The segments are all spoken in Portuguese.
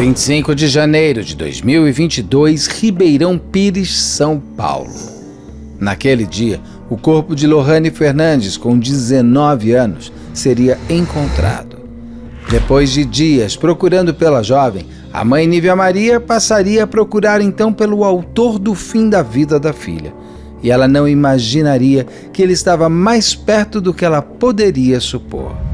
25 de janeiro de 2022, Ribeirão Pires, São Paulo. Naquele dia, o corpo de Lohane Fernandes, com 19 anos, seria encontrado. Depois de dias procurando pela jovem, a mãe Nívia Maria passaria a procurar então pelo autor do fim da vida da filha. E ela não imaginaria que ele estava mais perto do que ela poderia supor.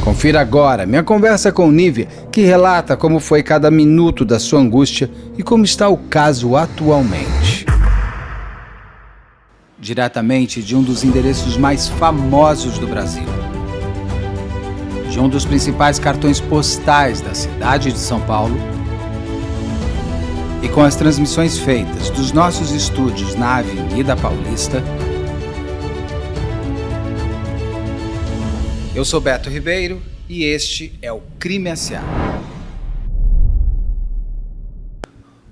Confira agora minha conversa com Nívia, que relata como foi cada minuto da sua angústia e como está o caso atualmente. Diretamente de um dos endereços mais famosos do Brasil. De um dos principais cartões postais da cidade de São Paulo. E com as transmissões feitas dos nossos estúdios na Avenida Paulista. Eu sou Beto Ribeiro e este é o Crime S.A.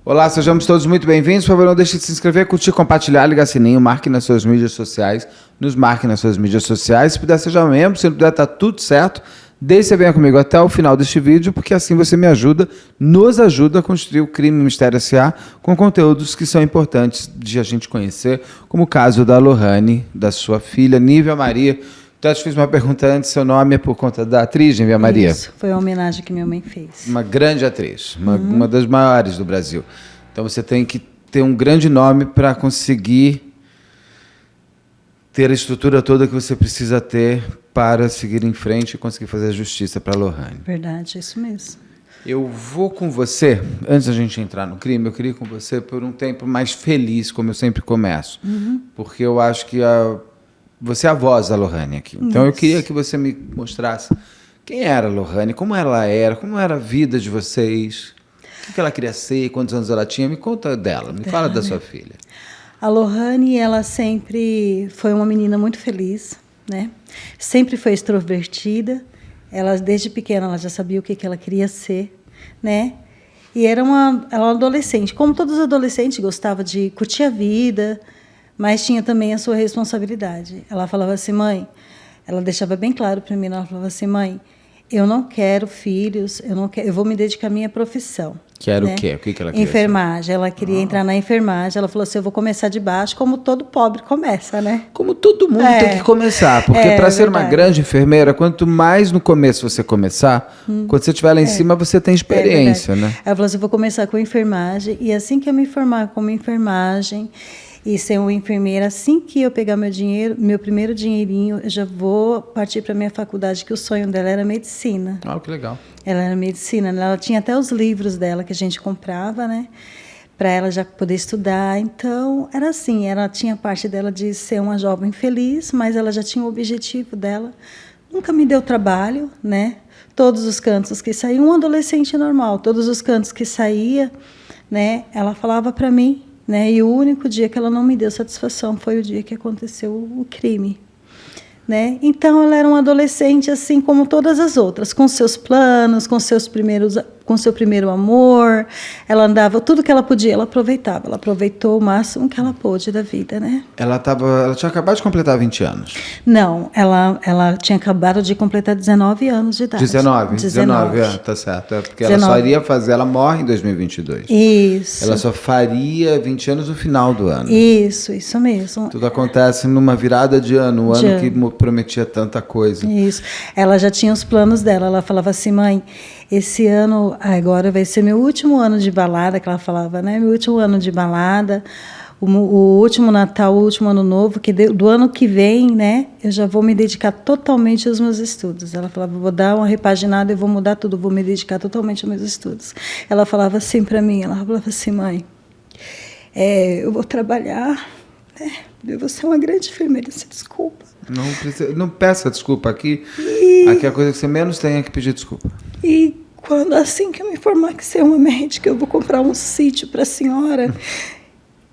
Olá, sejamos todos muito bem-vindos. Por favor, não deixe de se inscrever, curtir, compartilhar, ligar sininho, marque nas suas mídias sociais, nos marque nas suas mídias sociais. Se puder, seja membro, se não puder, tá tudo certo. Desde que você venha comigo até o final deste vídeo, porque assim você me ajuda, nos ajuda a construir o Crime Mistério S.A. com conteúdos que são importantes de a gente conhecer, como o caso da Lohane, da sua filha, Nívia Maria. Então, eu te fiz uma pergunta antes, seu nome é por conta da atriz, Nívia Maria? Isso, foi uma homenagem que minha mãe fez. Uma grande atriz, uma das maiores do Brasil. Então, você tem que ter um grande nome para conseguir ter a estrutura toda que você precisa ter para seguir em frente e conseguir fazer a justiça para a Lohane. Verdade, é isso mesmo. Eu vou com você, antes da gente entrar no crime, eu queria ir com você por um tempo mais feliz, como eu sempre começo. Porque eu acho que você é a voz da Lohane aqui. Então, eu queria que você me mostrasse quem era a Lohane, como ela era a vida de vocês, o que ela queria ser, quantos anos ela tinha. Me conta dela, me fala da sua filha. A Lohane, ela sempre foi uma menina muito feliz, né? Sempre foi extrovertida. Ela, desde pequena, ela já sabia o que ela queria ser, né? E ela era uma adolescente. Como todos os adolescentes, gostava de curtir a vida, mas tinha também a sua responsabilidade. Ela falava assim, mãe, ela deixava bem claro para mim, ela falava assim, mãe, eu não quero filhos, eu vou me dedicar à minha profissão. Quero, né? o quê? O que ela queria enfermagem. Ela queria entrar na enfermagem. Ela falou assim, eu vou começar de baixo, como todo pobre começa, né? Como todo mundo tem que começar, porque para ser uma grande enfermeira, quanto mais no começo você começar, quando você estiver lá em cima, você tem experiência, né? Ela falou assim, eu vou começar com enfermagem, e assim que eu me formar como enfermagem e ser uma enfermeira, assim que eu pegar meu dinheiro, meu primeiro dinheirinho, eu já vou partir para a minha faculdade, que o sonho dela era medicina. Ah, que legal. Ela era medicina, ela tinha até os livros dela que a gente comprava, né? Para ela já poder estudar. Então, era assim, ela tinha a parte dela de ser uma jovem feliz, mas ela já tinha o objetivo dela. Nunca me deu trabalho, né? Todos os cantos que saíam, um adolescente normal, todos os cantos que saía, né? Ela falava para mim, né? E o único dia que ela não me deu satisfação foi o dia que aconteceu o crime, né? Então ela era uma adolescente assim como todas as outras, com seus planos, com seu primeiro amor. Ela andava, tudo que ela podia, ela aproveitava. Ela aproveitou o máximo que ela pôde da vida, né? Ela tinha acabado de completar 20 anos. Não, ela tinha acabado de completar 19 anos de idade. 19, tá certo. É porque 19. Ela só iria fazer, ela morre em 2022. Isso. Ela só faria 20 anos no final do ano. Isso mesmo. Tudo acontece numa virada de ano, ano que prometia tanta coisa. Isso. Ela já tinha os planos dela. Ela falava assim, mãe, esse ano agora vai ser meu último ano de balada, que ela falava, né? Meu último ano de balada, o último Natal, o último ano novo, que do ano que vem, né? Eu já vou me dedicar totalmente aos meus estudos. Ela falava, vou dar uma repaginada, eu vou mudar tudo, vou me dedicar totalmente aos meus estudos. Ela falava assim para mim, ela falava assim, mãe, eu vou trabalhar, né? Eu vou ser uma grande enfermeira, se desculpa. Não peça desculpa aqui. Aqui a coisa que você menos tem é que pedir desculpa. E quando assim que eu me formar que ser uma médica, eu vou comprar um sítio para a senhora.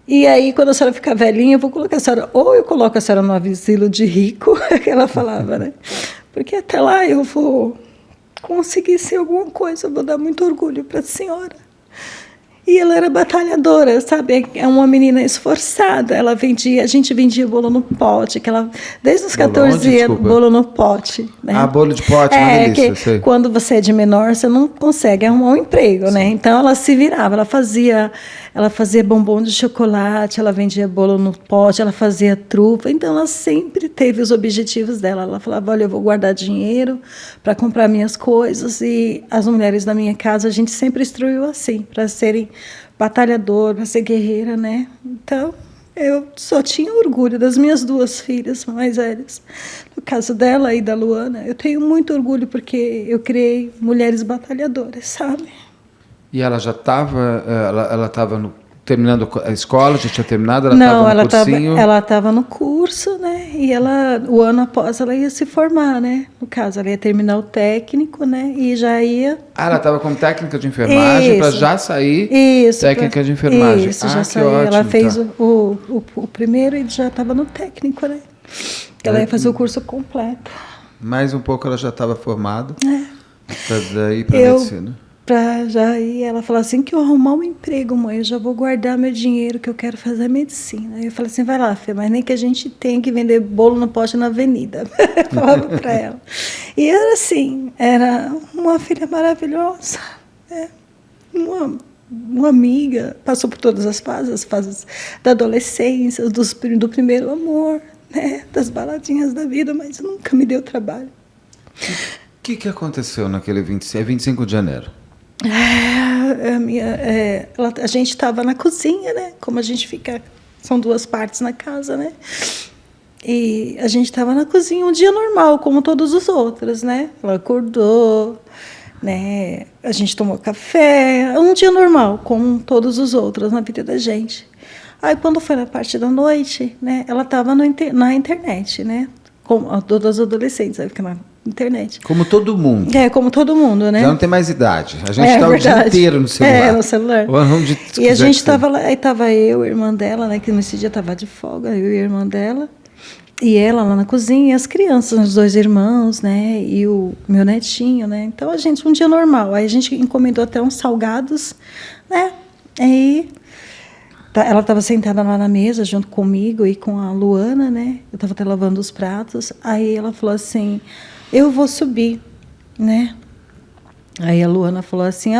E aí, quando a senhora ficar velhinha, eu vou colocar a senhora... Ou eu coloco a senhora no asilo de rico, que ela falava, né? Porque até lá eu vou conseguir ser alguma coisa, eu vou dar muito orgulho para a senhora. E ela era batalhadora, sabe? É uma menina esforçada. Ela vendia, a gente vendia bolo no pote, que ela desde os 14 anos, bolo no pote, né? Ah, bolo de pote, uma delícia, que sei. quando você é de menor, você não consegue arrumar um emprego, né? Então ela se virava, ela fazia bombom de chocolate, ela vendia bolo no pote, ela fazia trufa. Então ela sempre teve os objetivos dela. Ela falava: olha, eu vou guardar dinheiro para comprar minhas coisas. E as mulheres da minha casa, a gente sempre instruiu assim, para serem batalhadoras, para ser guerreira, né? Então eu só tinha orgulho das minhas 2 filhas mais velhas. No caso dela e da Luana, eu tenho muito orgulho porque eu criei mulheres batalhadoras, sabe? E ela já estava, ela estava terminando a escola, já tinha terminado, ela Não, estava no cursinho? ela estava no curso, né? E o ano após, ela ia se formar, né? No caso, ela ia terminar o técnico, né? E já ia... Ah, ela estava como técnica de enfermagem para já sair técnica de enfermagem. Isso, já que saiu. ótimo. Ela fez o primeiro e já estava no técnico, né? Ela ia fazer o curso completo. Mais um pouco ela já estava formada. Para ir para medicina. Já ir, ela falou assim: que eu arrumar um emprego, mãe, eu já vou guardar meu dinheiro, que eu quero fazer medicina. Aí eu falei assim: vai lá, Fê, mas nem que a gente tenha que vender bolo no pote na avenida. Falava para ela. E era assim, era uma filha maravilhosa, né? Uma amiga, passou por todas as fases da adolescência, do primeiro amor, né? Das baladinhas da vida, mas nunca me deu trabalho. O que aconteceu naquele 25 de janeiro? A gente estava na cozinha, né? Como a gente fica, são 2 partes na casa, né? E a gente estava na cozinha um dia normal, como todos os outros, né? Ela acordou, né? A gente tomou café, um dia normal, como todos os outros na vida da gente. Aí quando foi na parte da noite, né? Ela estava na internet, né? Como todas as adolescentes, aí fica na internet. Como todo mundo. Como todo mundo, né? Já não tem mais idade. A gente está o dia inteiro no celular. No celular. E a gente estava lá, aí estava eu, a irmã dela, né? Que nesse dia estava de folga, eu e a irmã dela. E ela lá na cozinha, e as crianças, os 2 irmãos, né? E o meu netinho, né? Então a gente, um dia normal. Aí a gente encomendou até uns salgados, né? Aí ela estava sentada lá na mesa junto comigo e com a Luana, né? Eu estava até lavando os pratos. Aí ela falou assim: eu vou subir, né? Aí a Luana falou assim: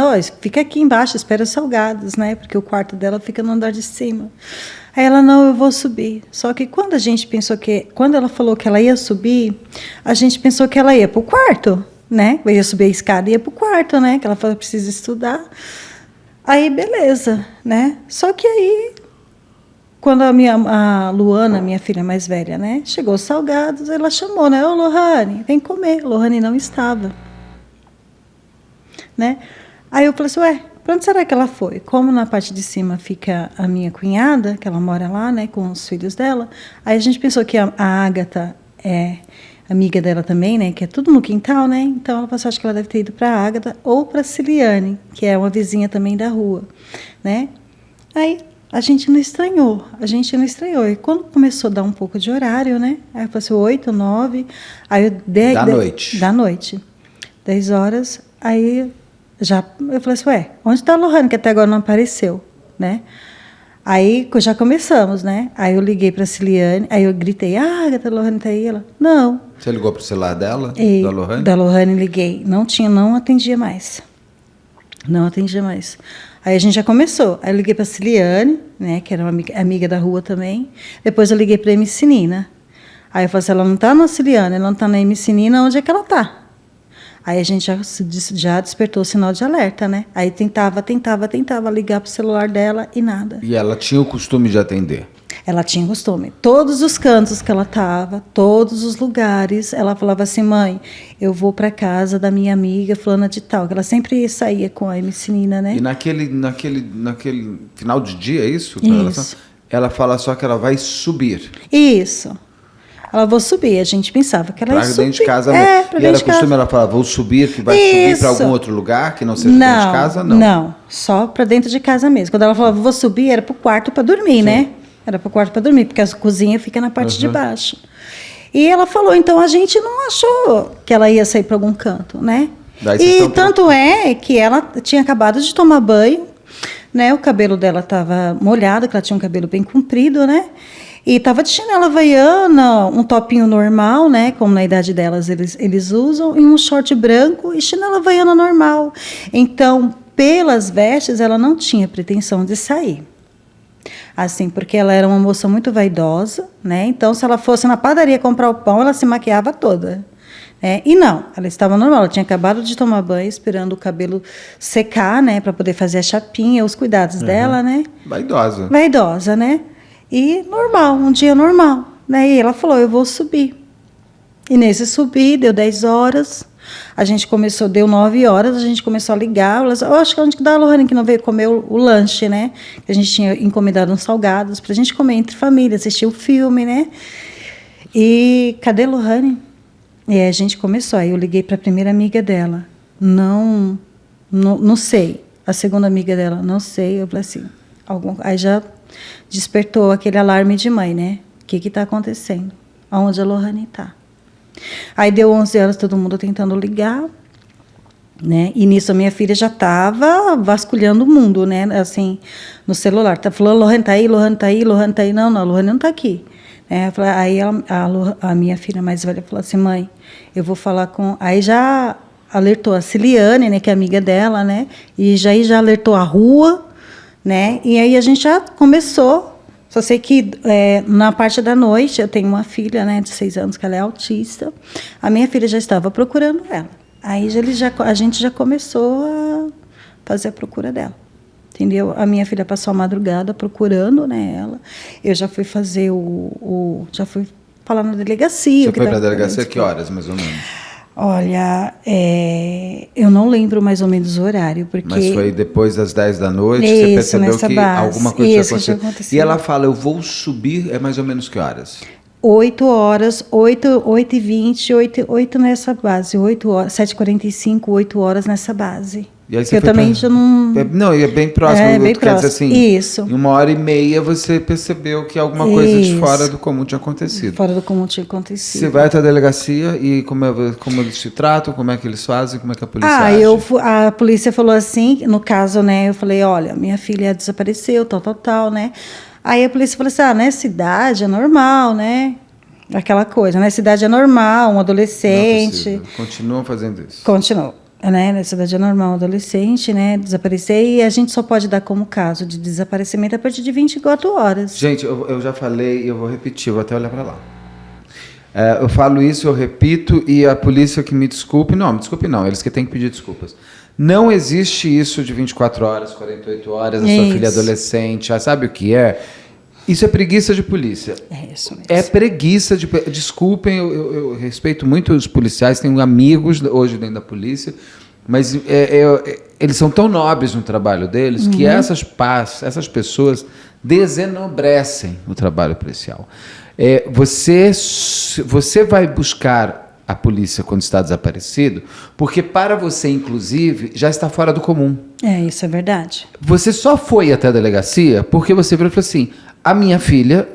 fica aqui embaixo, espera os salgados, né? Porque o quarto dela fica no andar de cima. Aí ela: não, eu vou subir. Só que quando ela falou que ela ia subir, a gente pensou que ela ia para o quarto, né? Eu ia subir a escada e ia para o quarto, né? Que ela falou: precisa estudar. Aí, beleza, né? Só que aí, quando a Luana, minha filha mais velha, né? Chegou os salgados, ela chamou, né? Ô, Lohane, vem comer. Lohane não estava, né? Aí eu falei assim: para onde será que ela foi? Como na parte de cima fica a minha cunhada, que ela mora lá, né? Com os filhos dela. Aí a gente pensou que a Ágata é amiga dela também, né? Que é tudo no quintal, né? Então ela pensou, acho que ela deve ter ido para a Ágata ou para a Ciliane, que é uma vizinha também da rua, né? Aí a gente não estranhou. E quando começou a dar um pouco de horário, né? Aí passou 8, 9, aí da noite. 10 horas, aí eu falei assim: onde está a Lohane, que até agora não apareceu, né? Aí já começamos, né? Aí eu liguei para a Ciliane, aí eu gritei: a Lohane está aí? Ela: não. Você ligou para o celular dela, da Lohane? Da Lohane liguei. Não atendia mais. Aí a gente já começou. Aí eu liguei para a Ciliane, né? Que era uma amiga da rua também. Depois eu liguei para a MC Nina. Aí eu falei assim: ela não está na Ciliane, ela não está na MC Nina, onde é que ela está? Aí a gente já despertou o sinal de alerta, né? Aí tentava ligar para o celular dela e nada. E ela tinha o costume de atender? Ela tinha costume. Todos os cantos que ela estava, todos os lugares, ela falava assim: mãe, eu vou para casa da minha amiga fulana de tal, que ela sempre saía com a MC Nina, né? E naquele final de dia, é isso? Isso. Ela fala só que ela vai subir. Isso. Ela: vou subir. A gente pensava que ela ia subir. Pra dentro de casa mesmo. E era costume ela falar: vou subir, que vai subir para algum outro lugar, que não seja dentro de casa? Não, só para dentro de casa mesmo. Quando ela falava: vou subir, era para o quarto para dormir, Sim. né? Era para o quarto para dormir, porque a cozinha fica na parte de baixo. E ela falou: então a gente não achou que ela ia sair para algum canto, né? E tanto é que ela tinha acabado de tomar banho, né? O cabelo dela estava molhado, que ela tinha um cabelo bem comprido, né? E estava de chinela havaiana, um topinho normal, né? Como na idade delas eles usam, e um short branco e chinela havaiana normal. Então, pelas vestes, ela não tinha pretensão de sair. Assim, porque ela era uma moça muito vaidosa, né? Então, se ela fosse na padaria comprar o pão, ela se maquiava toda. E não, ela estava normal, ela tinha acabado de tomar banho, esperando o cabelo secar, né? Para poder fazer a chapinha, os cuidados dela, né? Vaidosa. Vaidosa, né? E normal, um dia normal, né? E ela falou, eu vou subir. E nesse subir, deu 10 horas, a gente começou, deu 9 horas, a gente começou a ligar. Eu acho que é onde que dá a Lohane que não veio comer o lanche, né? A gente tinha encomendado uns salgados pra gente comer entre família, assistir o filme, né? E cadê Lohane? E aí a gente começou, aí eu liguei pra primeira amiga dela. Não sei. A segunda amiga dela, não sei. Eu falei assim, aí já despertou aquele alarme de mãe, né? O que está acontecendo? Aonde a Lohane está? Aí deu 11 horas, todo mundo tentando ligar, né? E nisso a minha filha já estava vasculhando o mundo, né? Assim, no celular. Tá falando, Lohane tá aí, Lohane tá aí, Lohane tá aí. Não, a Lohane não está aqui. Aí a minha filha mais velha falou assim, mãe, eu vou falar com... Aí já alertou a Ciliane, né? Que é amiga dela, né? E já alertou a rua, né? E aí a gente já começou. Só sei que na parte da noite eu tenho uma filha, né, de 6 anos, que ela é autista. A minha filha já estava procurando ela. Aí a gente já começou a fazer a procura dela. Entendeu? A minha filha passou a madrugada procurando, né, ela. Eu já fui fazer já fui falar na delegacia. Você foi para a delegacia que horas, mais ou menos? Olha, eu não lembro mais ou menos o horário, porque... Mas foi depois das 10 da noite, isso, você percebeu que base. alguma coisa tinha acontecido. E ela fala, eu vou subir, é mais ou menos que horas? 8 horas, 8h20, 8 nessa base, 8 horas, 7h45, 8 horas nessa base. E aí você eu também já não... Não, e é bem próximo. Bem quer dizer assim, isso. Em 1h30 você percebeu que alguma coisa de fora do comum tinha acontecido. Fora do comum tinha acontecido. Você vai até a delegacia e como eles te tratam, como é que eles fazem, como é que a polícia age? A polícia falou assim, no caso, né, eu falei, olha, minha filha desapareceu, tal, né. Aí a polícia falou assim, nessa idade é normal, né, aquela coisa, nessa idade é normal, um adolescente... Não é possível. Continuam fazendo isso. Continuam. Né, nessa idade é normal, um adolescente, né, desaparecer, e a gente só pode dar como caso de desaparecimento a partir de 24 horas. Gente, eu já falei e eu vou repetir, vou até olhar para lá. Eu falo isso, eu repito, e a polícia que me desculpe não, eles que têm que pedir desculpas. Não existe isso de 24 horas, 48 horas, a sua filha adolescente, sabe o que é? Isso é preguiça de polícia. É isso mesmo. É preguiça de... Desculpem, eu respeito muito os policiais, tenho amigos hoje dentro da polícia, mas eles são tão nobres no trabalho deles que essas pessoas desenobrecem o trabalho policial. Você vai buscar a polícia quando está desaparecido, porque para você, inclusive, já está fora do comum. Isso é verdade. Você só foi até a delegacia porque você virou e falou assim, a minha filha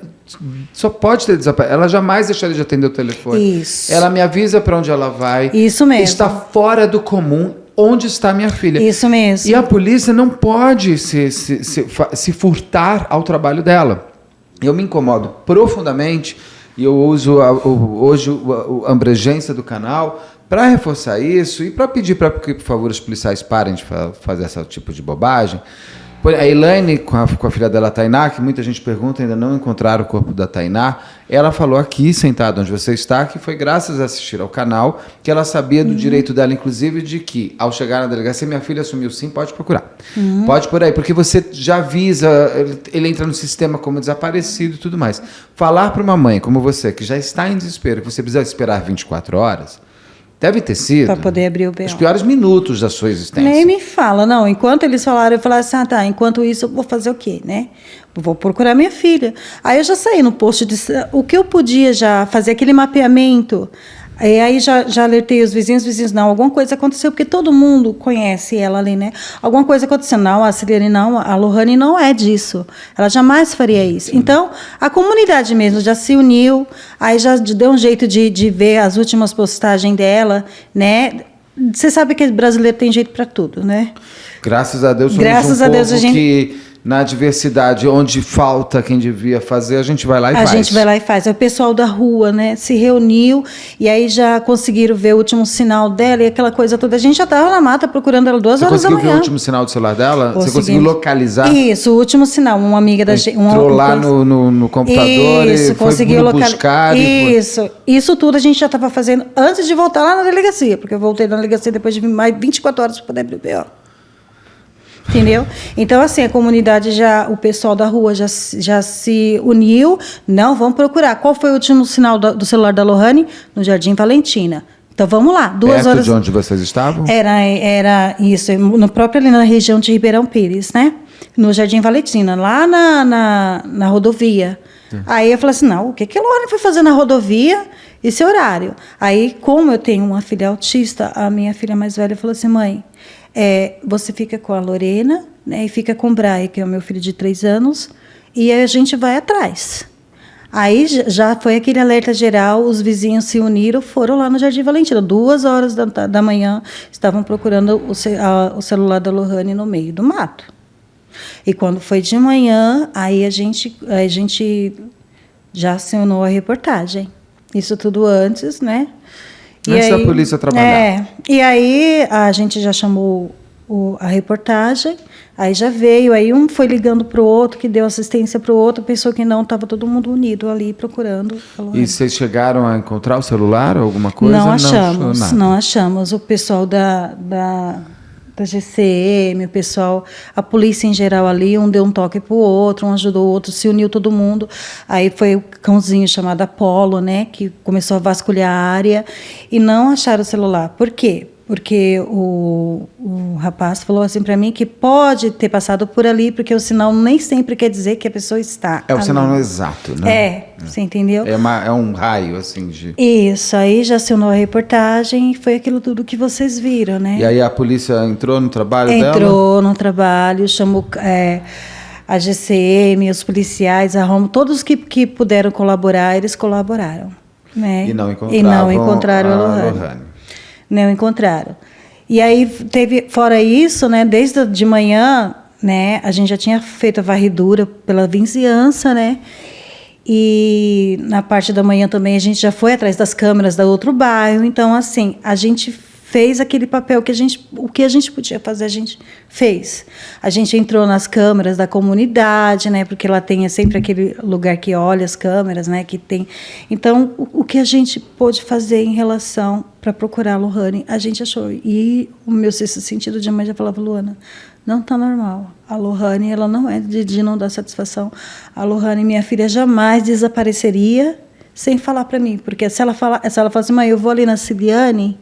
só pode ter desaparecido. Ela jamais deixaria de atender o telefone. Isso. Ela me avisa para onde ela vai. Isso mesmo. Está fora do comum. Onde está minha filha? Isso mesmo. E a polícia não pode se furtar ao trabalho dela. Eu me incomodo profundamente e eu uso hoje a abrangência do canal para reforçar isso e para pedir para que, por favor, os policiais parem de fazer esse tipo de bobagem. A Elaine, com a filha dela, Tainá, que muita gente pergunta, ainda não encontraram o corpo da Tainá, ela falou aqui, sentada onde você está, que foi graças a assistir ao canal que ela sabia do direito dela, inclusive, de que, ao chegar na delegacia, minha filha assumiu sim, pode procurar. Pode por aí, porque você já avisa, ele entra no sistema como desaparecido e tudo mais. Falar para uma mãe como você, que já está em desespero, que você precisa esperar 24 horas... Deve ter sido para poder abrir o BO. Os piores minutos da sua existência. Nem me fala, não. Enquanto eles falaram, eu falei assim, enquanto isso eu vou fazer o quê, né? Vou procurar minha filha. Aí eu já saí no posto de... O que eu podia já fazer, aquele mapeamento... Aí já alertei os vizinhos, não, alguma coisa aconteceu, porque todo mundo conhece ela ali, né? Alguma coisa aconteceu, não, a Ciliane não, a Lohane não é disso, ela jamais faria isso. Sim. Então, a comunidade mesmo já se uniu, aí já deu um jeito de ver as últimas postagens dela, né? Você sabe que brasileiro tem jeito para tudo, né? Graças a Deus somos Graças um a povo Deus, que na adversidade, onde falta quem devia fazer, a gente vai lá e faz. A gente vai lá e faz. É o pessoal da rua, né? Se reuniu e aí já conseguiram ver o último sinal dela e aquela coisa toda. A gente já estava na mata procurando ela 2 horas da manhã. Você conseguiu ver o último sinal do celular dela? Você conseguiu localizar? Isso, o último sinal. Uma amiga da gente... Entrou lá no computador isso, e foi buscar. Isso. Isso tudo a gente já estava fazendo antes de voltar lá na delegacia, porque eu voltei na delegacia depois de mais 24 horas para poder abrir o BO. Entendeu? Então, assim, a comunidade o pessoal da rua já se uniu. Não, vamos procurar. Qual foi o último sinal do celular da Lohane? No Jardim Valentina. Então, vamos lá. 2 Perto horas. De onde vocês estavam? Era isso, no próprio ali na região de Ribeirão Pires, né? No Jardim Valentina, lá na rodovia. Aí eu falei assim, não, o que a Lohane foi fazer na rodovia esse horário? Aí, como eu tenho uma filha autista, a minha filha mais velha falou assim, mãe, você fica com a Lorena, né, e fica com o Brian, que é o meu filho de 3 anos, e aí a gente vai atrás. Aí já foi aquele alerta geral, os vizinhos se uniram, foram lá no Jardim Valentina. 2 horas da manhã, estavam procurando o celular da Lohane no meio do mato. E quando foi de manhã, aí a gente já acionou a reportagem. Isso tudo antes, né? Antes da polícia trabalhar. E aí a gente já chamou a reportagem, aí já veio, aí um foi ligando para o outro, que deu assistência para o outro, pensou que não, estava todo mundo unido ali procurando. E vocês chegaram a encontrar o celular ou alguma coisa? Não achamos. O pessoal da GCM, o pessoal, a polícia em geral ali, um deu um toque pro outro, um ajudou o outro, se uniu todo mundo. Aí foi o cãozinho chamado Apolo, né, que começou a vasculhar a área e não acharam o celular. Por quê? Porque o rapaz falou assim para mim que pode ter passado por ali, porque o sinal nem sempre quer dizer que a pessoa está o ali. sinal não é exato, né? Você entendeu? É um raio, assim, de... Isso, aí já acionou a reportagem e foi aquilo tudo que vocês viram, né? E aí a polícia entrou no trabalho dela? Entrou no trabalho, chamou a GCM, os policiais, a Romo, todos que puderam colaborar, eles colaboraram. Né? E não encontraram a Lohane. Não encontraram. E aí teve, fora isso, né, desde de manhã, né, a gente já tinha feito a varredura pela vizinhança, né? E na parte da manhã também a gente já foi atrás das câmeras da outro bairro. Então, assim, a gente fez aquele papel o que a gente podia fazer, a gente fez. A gente entrou nas câmeras da comunidade, né, porque lá tem sempre aquele lugar que olha as câmeras, né, que tem. Então, o que a gente pôde fazer em relação para procurar a Lohane, a gente achou. E o meu sexto sentido de mãe já falava, Luana, não está normal. A Lohane, ela não é de não dar satisfação. A Lohane, minha filha, jamais desapareceria sem falar para mim, porque se ela fala assim, mãe, eu vou ali na Ciliane,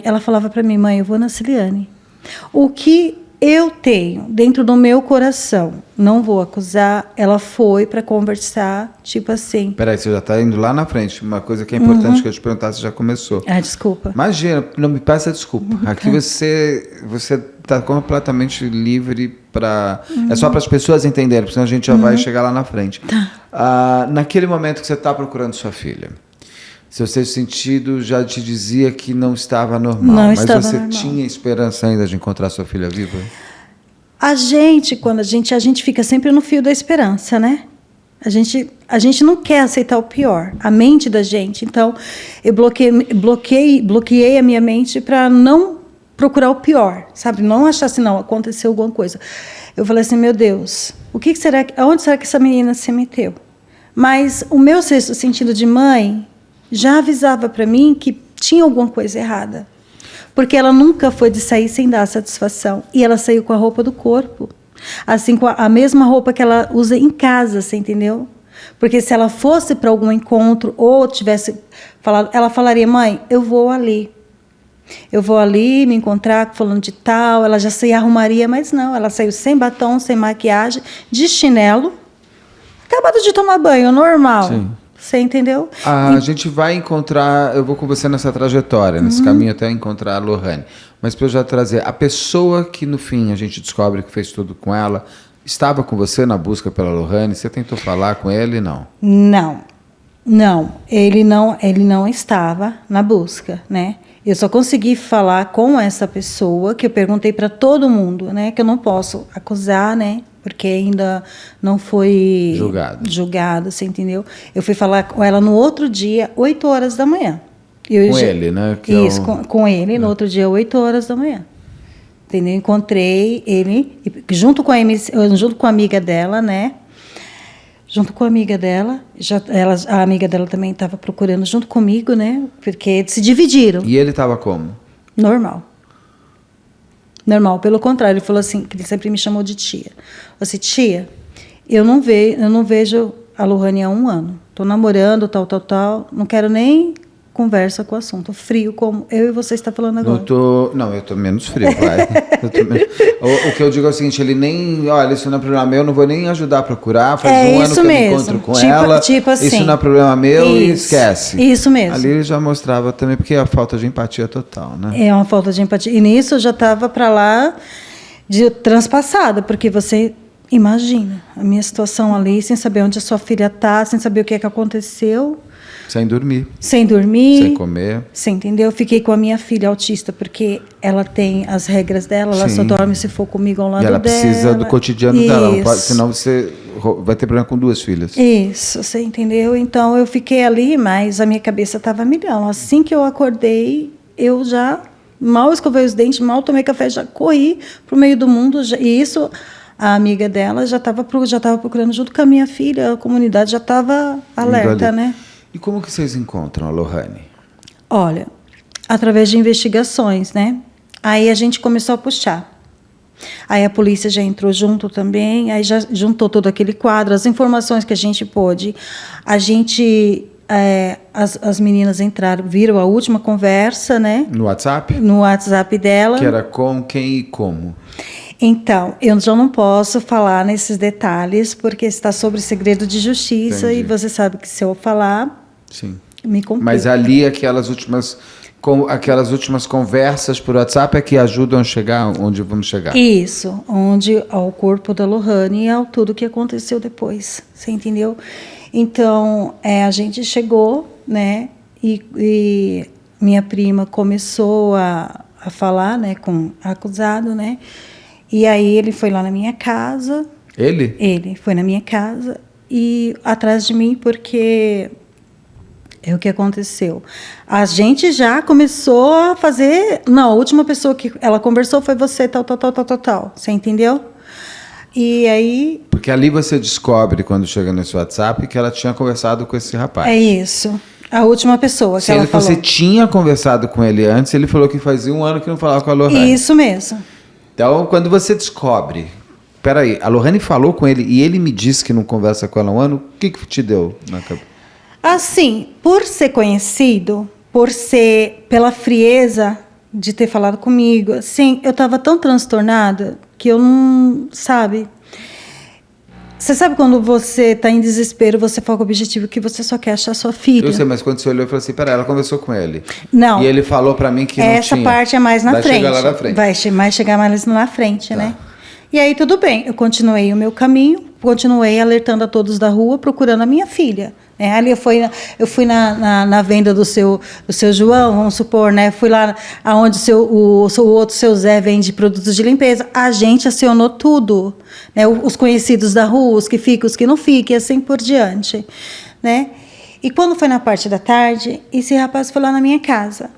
ela falava para mim, mãe, eu vou na Ciliane. O que eu tenho dentro do meu coração, não vou acusar, ela foi para conversar, tipo assim. Peraí, você já está indo lá na frente. Uma coisa que é importante que eu te perguntar, você já começou. Desculpa. Imagina, não me peça desculpa. Aqui você está completamente livre para... É só para as pessoas entenderem, porque senão a gente já vai chegar lá na frente. Tá. Naquele momento que você está procurando sua filha, seu sexto sentido já te dizia que não estava normal, mas você tinha esperança ainda de encontrar sua filha viva? Quando a gente fica sempre no fio da esperança, né? A gente não quer aceitar o pior, a mente da gente. Então, eu bloqueei a minha mente para não procurar o pior, sabe? Não achar assim, não, aconteceu alguma coisa. Eu falei assim, meu Deus, onde será que essa menina se meteu? Mas o meu sexto sentido de mãe já avisava para mim que tinha alguma coisa errada. Porque ela nunca foi de sair sem dar satisfação. E ela saiu com a roupa do corpo. Assim, com a mesma roupa que ela usa em casa, você entendeu? Porque se ela fosse para algum encontro ou tivesse falado, ela falaria, mãe, eu vou ali. Eu vou ali me encontrar com fulano de tal, ela já se arrumaria, mas não, ela saiu sem batom, sem maquiagem, de chinelo, acabado de tomar banho, normal. Sim. Você entendeu? A gente vai encontrar, eu vou com você nessa trajetória, nesse caminho até encontrar a Lohane. Mas para eu já trazer, a pessoa que no fim a gente descobre que fez tudo com ela, estava com você na busca pela Lohane? Você tentou falar com ele? Não. Não, ele não estava na busca, né? Eu só consegui falar com essa pessoa, que eu perguntei para todo mundo, né? Que eu não posso acusar, né? Porque ainda não foi julgado, você entendeu? Eu fui falar com ela no outro dia, 8 horas da manhã. Ele, né? Isso, com ele, no outro dia, 8 horas da manhã. Entendeu? Encontrei ele, junto com a amiga dela, né? Junto com a amiga dela, a amiga dela também estava procurando junto comigo, né? Porque eles se dividiram. E ele estava como? Normal. Normal, pelo contrário, ele falou assim, que ele sempre me chamou de tia. Eu falei assim, tia, eu não vejo a Lohane há 1 ano. Estou namorando, tal, não quero nem conversa com o assunto. Frio, como eu e você está falando agora. Não, eu estou menos frio, vai. O que eu digo é o seguinte, ele nem, olha, isso não é problema meu, não vou nem ajudar a procurar, faz 1 ano que eu me encontro com ela, assim, isso não é problema meu e esquece. Isso mesmo. Ali ele já mostrava também, porque é a falta de empatia total, né? É uma falta de empatia. E nisso eu já estava para lá de transpassada, porque você imagina a minha situação ali, sem saber onde a sua filha está, sem saber o que é que aconteceu. Sem dormir. Sem dormir. Sem comer. Você entendeu? Eu fiquei com a minha filha autista, porque ela tem as regras dela, ela só dorme se for comigo ao lado dela. E ela precisa do cotidiano dela, não pode, senão você vai ter problema com 2 filhas. Isso, você entendeu? Então eu fiquei ali, mas a minha cabeça estava a milhão. Assim que eu acordei, eu já mal escovei os dentes, mal tomei café, já corri para o meio do mundo. E isso, a amiga dela já estava procurando junto com a minha filha, a comunidade já estava alerta, né? E como que vocês encontram a Lohane? Olha, através de investigações, né? Aí a gente começou a puxar. Aí a polícia já entrou junto também, aí já juntou todo aquele quadro, as informações que a gente pôde. A gente, as meninas entraram, viram a última conversa, né? No WhatsApp? No WhatsApp dela. Que era com quem e como? Então, eu já não posso falar nesses detalhes, porque está sobre segredo de justiça. Entendi. E você sabe que se eu falar, sim, me complica. Mas ali aquelas últimas conversas por WhatsApp é que ajudam a chegar onde vamos chegar. Isso, onde ao corpo da Lohane e ao tudo que aconteceu depois, você entendeu? Então, a gente chegou, né, e minha prima começou a falar, né, com o acusado, né, e aí ele foi lá na minha casa. Ele? Ele foi na minha casa e atrás de mim, porque é o que aconteceu. A gente já começou a fazer... Não, a última pessoa que ela conversou foi você, tal. Você entendeu? E aí... Porque ali você descobre, quando chega nesse WhatsApp, que ela tinha conversado com esse rapaz. É isso. A última pessoa que ela falou. Se você tinha conversado com ele antes, ele falou que fazia 1 ano que não falava com a Lohane. Isso mesmo. Então, quando você descobre... Peraí, a Lohane falou com ele e ele me disse que não conversa com ela há 1 ano, o que te deu na cabeça? Assim, por ser conhecido, pela frieza de ter falado comigo, assim, eu estava tão transtornada que eu não, sabe? Você sabe quando você está em desespero, você foca o objetivo que você só quer achar sua filha? Eu sei, mas quando você olhou e falou assim, peraí, ela conversou com ele. Não. E ele falou para mim que não tinha. Essa parte é mais na frente. Vai chegar lá na frente. Vai chegar mais na frente, tá, né? E aí tudo bem, eu continuei o meu caminho, continuei alertando a todos da rua, procurando a minha filha. Ali eu fui na venda do seu João, vamos supor, né? Fui lá aonde o outro seu Zé vende produtos de limpeza. A gente acionou tudo, né? Os conhecidos da rua, os que ficam, os que não ficam, e assim por diante, né? E quando foi na parte da tarde, esse rapaz foi lá na minha casa.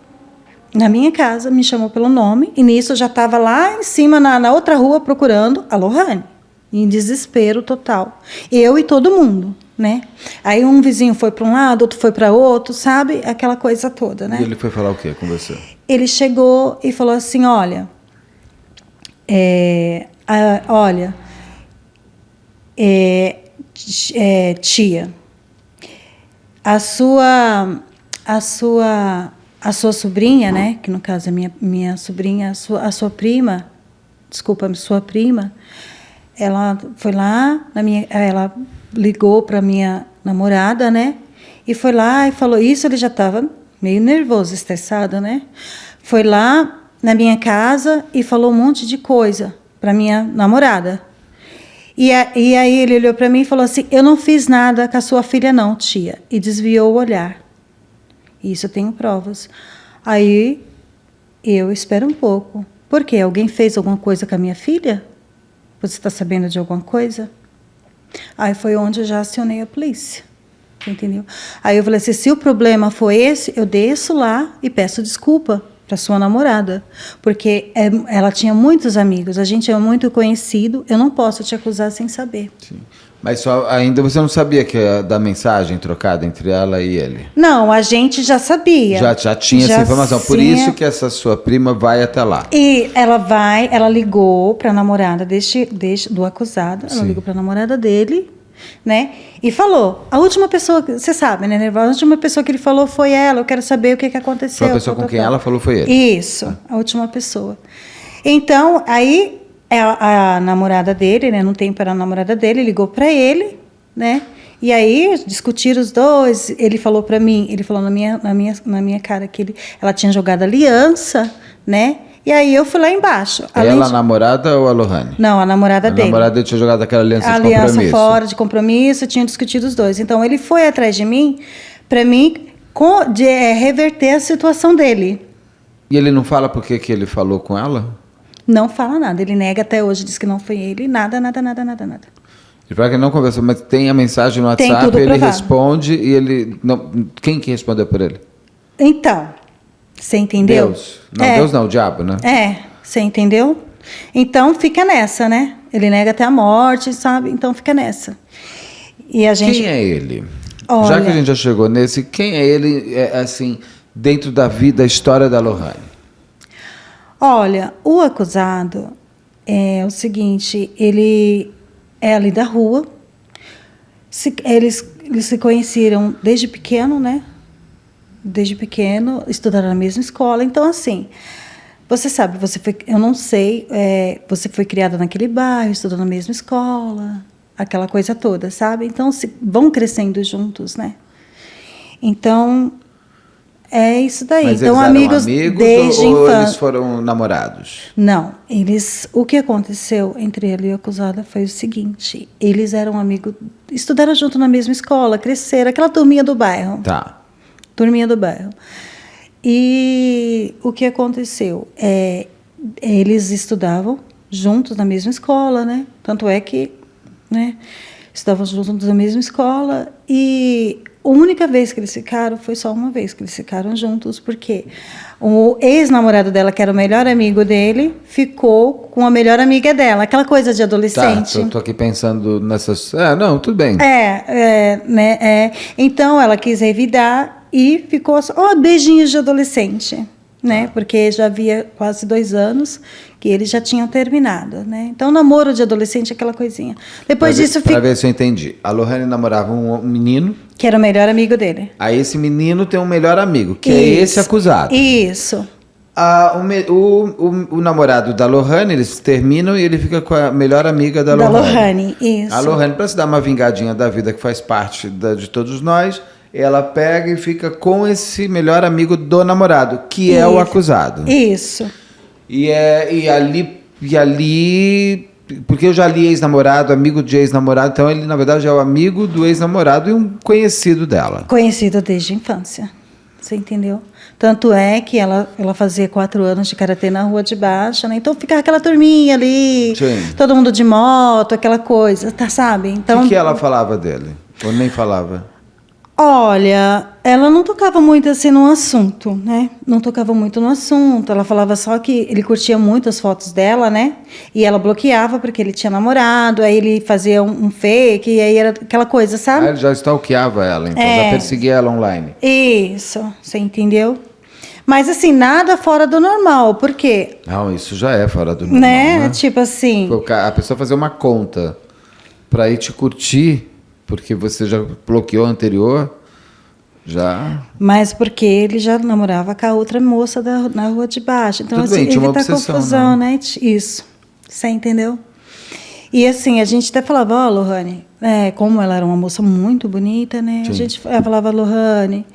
Na minha casa, me chamou pelo nome, e nisso eu já estava lá em cima, na outra rua, procurando a Lohane, em desespero total. Eu e todo mundo, né? Aí um vizinho foi para um lado, outro foi para outro, sabe? Aquela coisa toda, né? E ele foi falar o quê com você? Ele chegou e falou assim, olha, tia, a sua sobrinha, né, que no caso é minha sobrinha, a sua prima, sua prima, ela foi lá, ela ligou para minha namorada, né, e foi lá e falou isso, ele já estava meio nervoso, estressado, né, foi lá na minha casa e falou um monte de coisa para minha namorada. E aí ele olhou para mim e falou assim, eu não fiz nada com a sua filha não, tia, e desviou o olhar. Isso eu tenho provas. Aí eu espero um pouco. Por quê? Alguém fez alguma coisa com a minha filha? Você está sabendo de alguma coisa? Aí foi onde eu já acionei a polícia. Entendeu? Aí eu falei assim, se o problema foi esse, eu desço lá e peço desculpa para sua namorada. Porque ela tinha muitos amigos, a gente é muito conhecido, eu não posso te acusar sem saber. Sim. Mas só, ainda você não sabia da mensagem trocada entre ela e ele? Não, a gente já sabia. Já tinha essa informação. Por isso que essa sua prima vai até lá. E ela ligou para a namorada do acusado, ela ligou para a namorada dele, né? E falou, a última pessoa, você sabe, né? A última pessoa que ele falou foi ela, eu quero saber o que aconteceu. Foi a pessoa com quem ela falou foi ele? Isso, a última pessoa. Então, aí a namorada dele, né? No tempo era a namorada dele, ligou para ele, né? E aí discutiram os dois. Ele falou para mim, ele falou na minha cara que ela tinha jogado aliança, né? E aí eu fui lá embaixo. Ela a namorada ou a Lohane? Não, a namorada dele. A namorada dele tinha jogado aquela aliança de compromisso. Aliança fora de compromisso, tinham discutido os dois. Então ele foi atrás de mim para mim reverter a situação dele. E ele não fala por que ele falou com ela? Não fala nada. Ele nega até hoje, diz que não foi ele. Nada. Ele fala que ele não conversou, mas tem a mensagem no WhatsApp, ele provado. Responde e ele... Não, quem que respondeu por ele? Então, você entendeu? Deus. Não, Deus não, o diabo, né? Você entendeu? Então, fica nessa, né? Ele nega até a morte, sabe? Então, fica nessa. E a gente... Quem é ele? Olha, já que a gente já chegou nesse, quem é ele, assim, dentro da vida, a história da Lohane? Olha, o acusado é o seguinte, ele é ali da rua, eles se conheceram desde pequeno, né? Desde pequeno, estudaram na mesma escola, então assim, você sabe, eu não sei, você foi criada naquele bairro, estudou na mesma escola, aquela coisa toda, sabe? Então, vão crescendo juntos, né? Então... É isso daí. Mas então, eles amigos desde ou infância. Eles foram namorados? Não, o que aconteceu entre ele e o acusado foi o seguinte: eles eram amigos, estudaram junto na mesma escola, cresceram, aquela turminha do bairro. Tá. Turminha do bairro. E o que aconteceu? Eles estudavam juntos na mesma escola, né? Tanto é que, né, estudavam juntos na mesma escola e a única vez que eles ficaram foi só uma vez que eles ficaram juntos, porque o ex-namorado dela, que era o melhor amigo dele, ficou com a melhor amiga dela, aquela coisa de adolescente. Tá, eu tô aqui pensando nessas... não, tudo bem. Então, ela quis revidar e ficou só beijinhos de adolescente, né? Porque já havia quase 2 anos que eles já tinham terminado, né? Então, namoro de adolescente, aquela coisinha. Depois disso... Para ver se eu entendi. A Lohane namorava um menino... Que era o melhor amigo dele. Aí esse menino tem um melhor amigo, que é esse acusado. Isso. O namorado da Lohane, eles terminam e ele fica com a melhor amiga da Lohane. Da Lohane, isso. A Lohane, para se dar uma vingadinha da vida que faz parte de todos nós, ela pega e fica com esse melhor amigo do namorado, que é o acusado. Isso. E ali, porque eu já li ex-namorado, amigo de ex-namorado, então ele, na verdade, é o amigo do ex-namorado e um conhecido dela. Conhecido desde a infância, você entendeu? Tanto é que ela fazia 4 anos de karatê na Rua de Baixo, né? Então ficava aquela turminha ali, sim, todo mundo de moto, aquela coisa, tá, sabe? Então, o que ela falava dele? Ou nem falava? Olha, ela não tocava muito assim no assunto, né? Não tocava muito no assunto. Ela falava só que ele curtia muito as fotos dela, né? E ela bloqueava porque ele tinha namorado, aí ele fazia um fake, e aí era aquela coisa, sabe? Ele já stalkeava ela, então já perseguia ela online. Isso, você entendeu? Mas assim, nada fora do normal, por quê? Não, isso já é fora do normal, né? Tipo assim... A pessoa fazer uma conta para ir te curtir... Porque você já bloqueou a anterior, já... Mas porque ele já namorava com a outra moça na Rua de Baixo. Então, tudo assim, bem, tinha uma evita obsessão, confusão, né? Isso. Você entendeu? E assim, a gente até falava, Lohane, como ela era uma moça muito bonita, né? Sim. A gente falava, Lohane,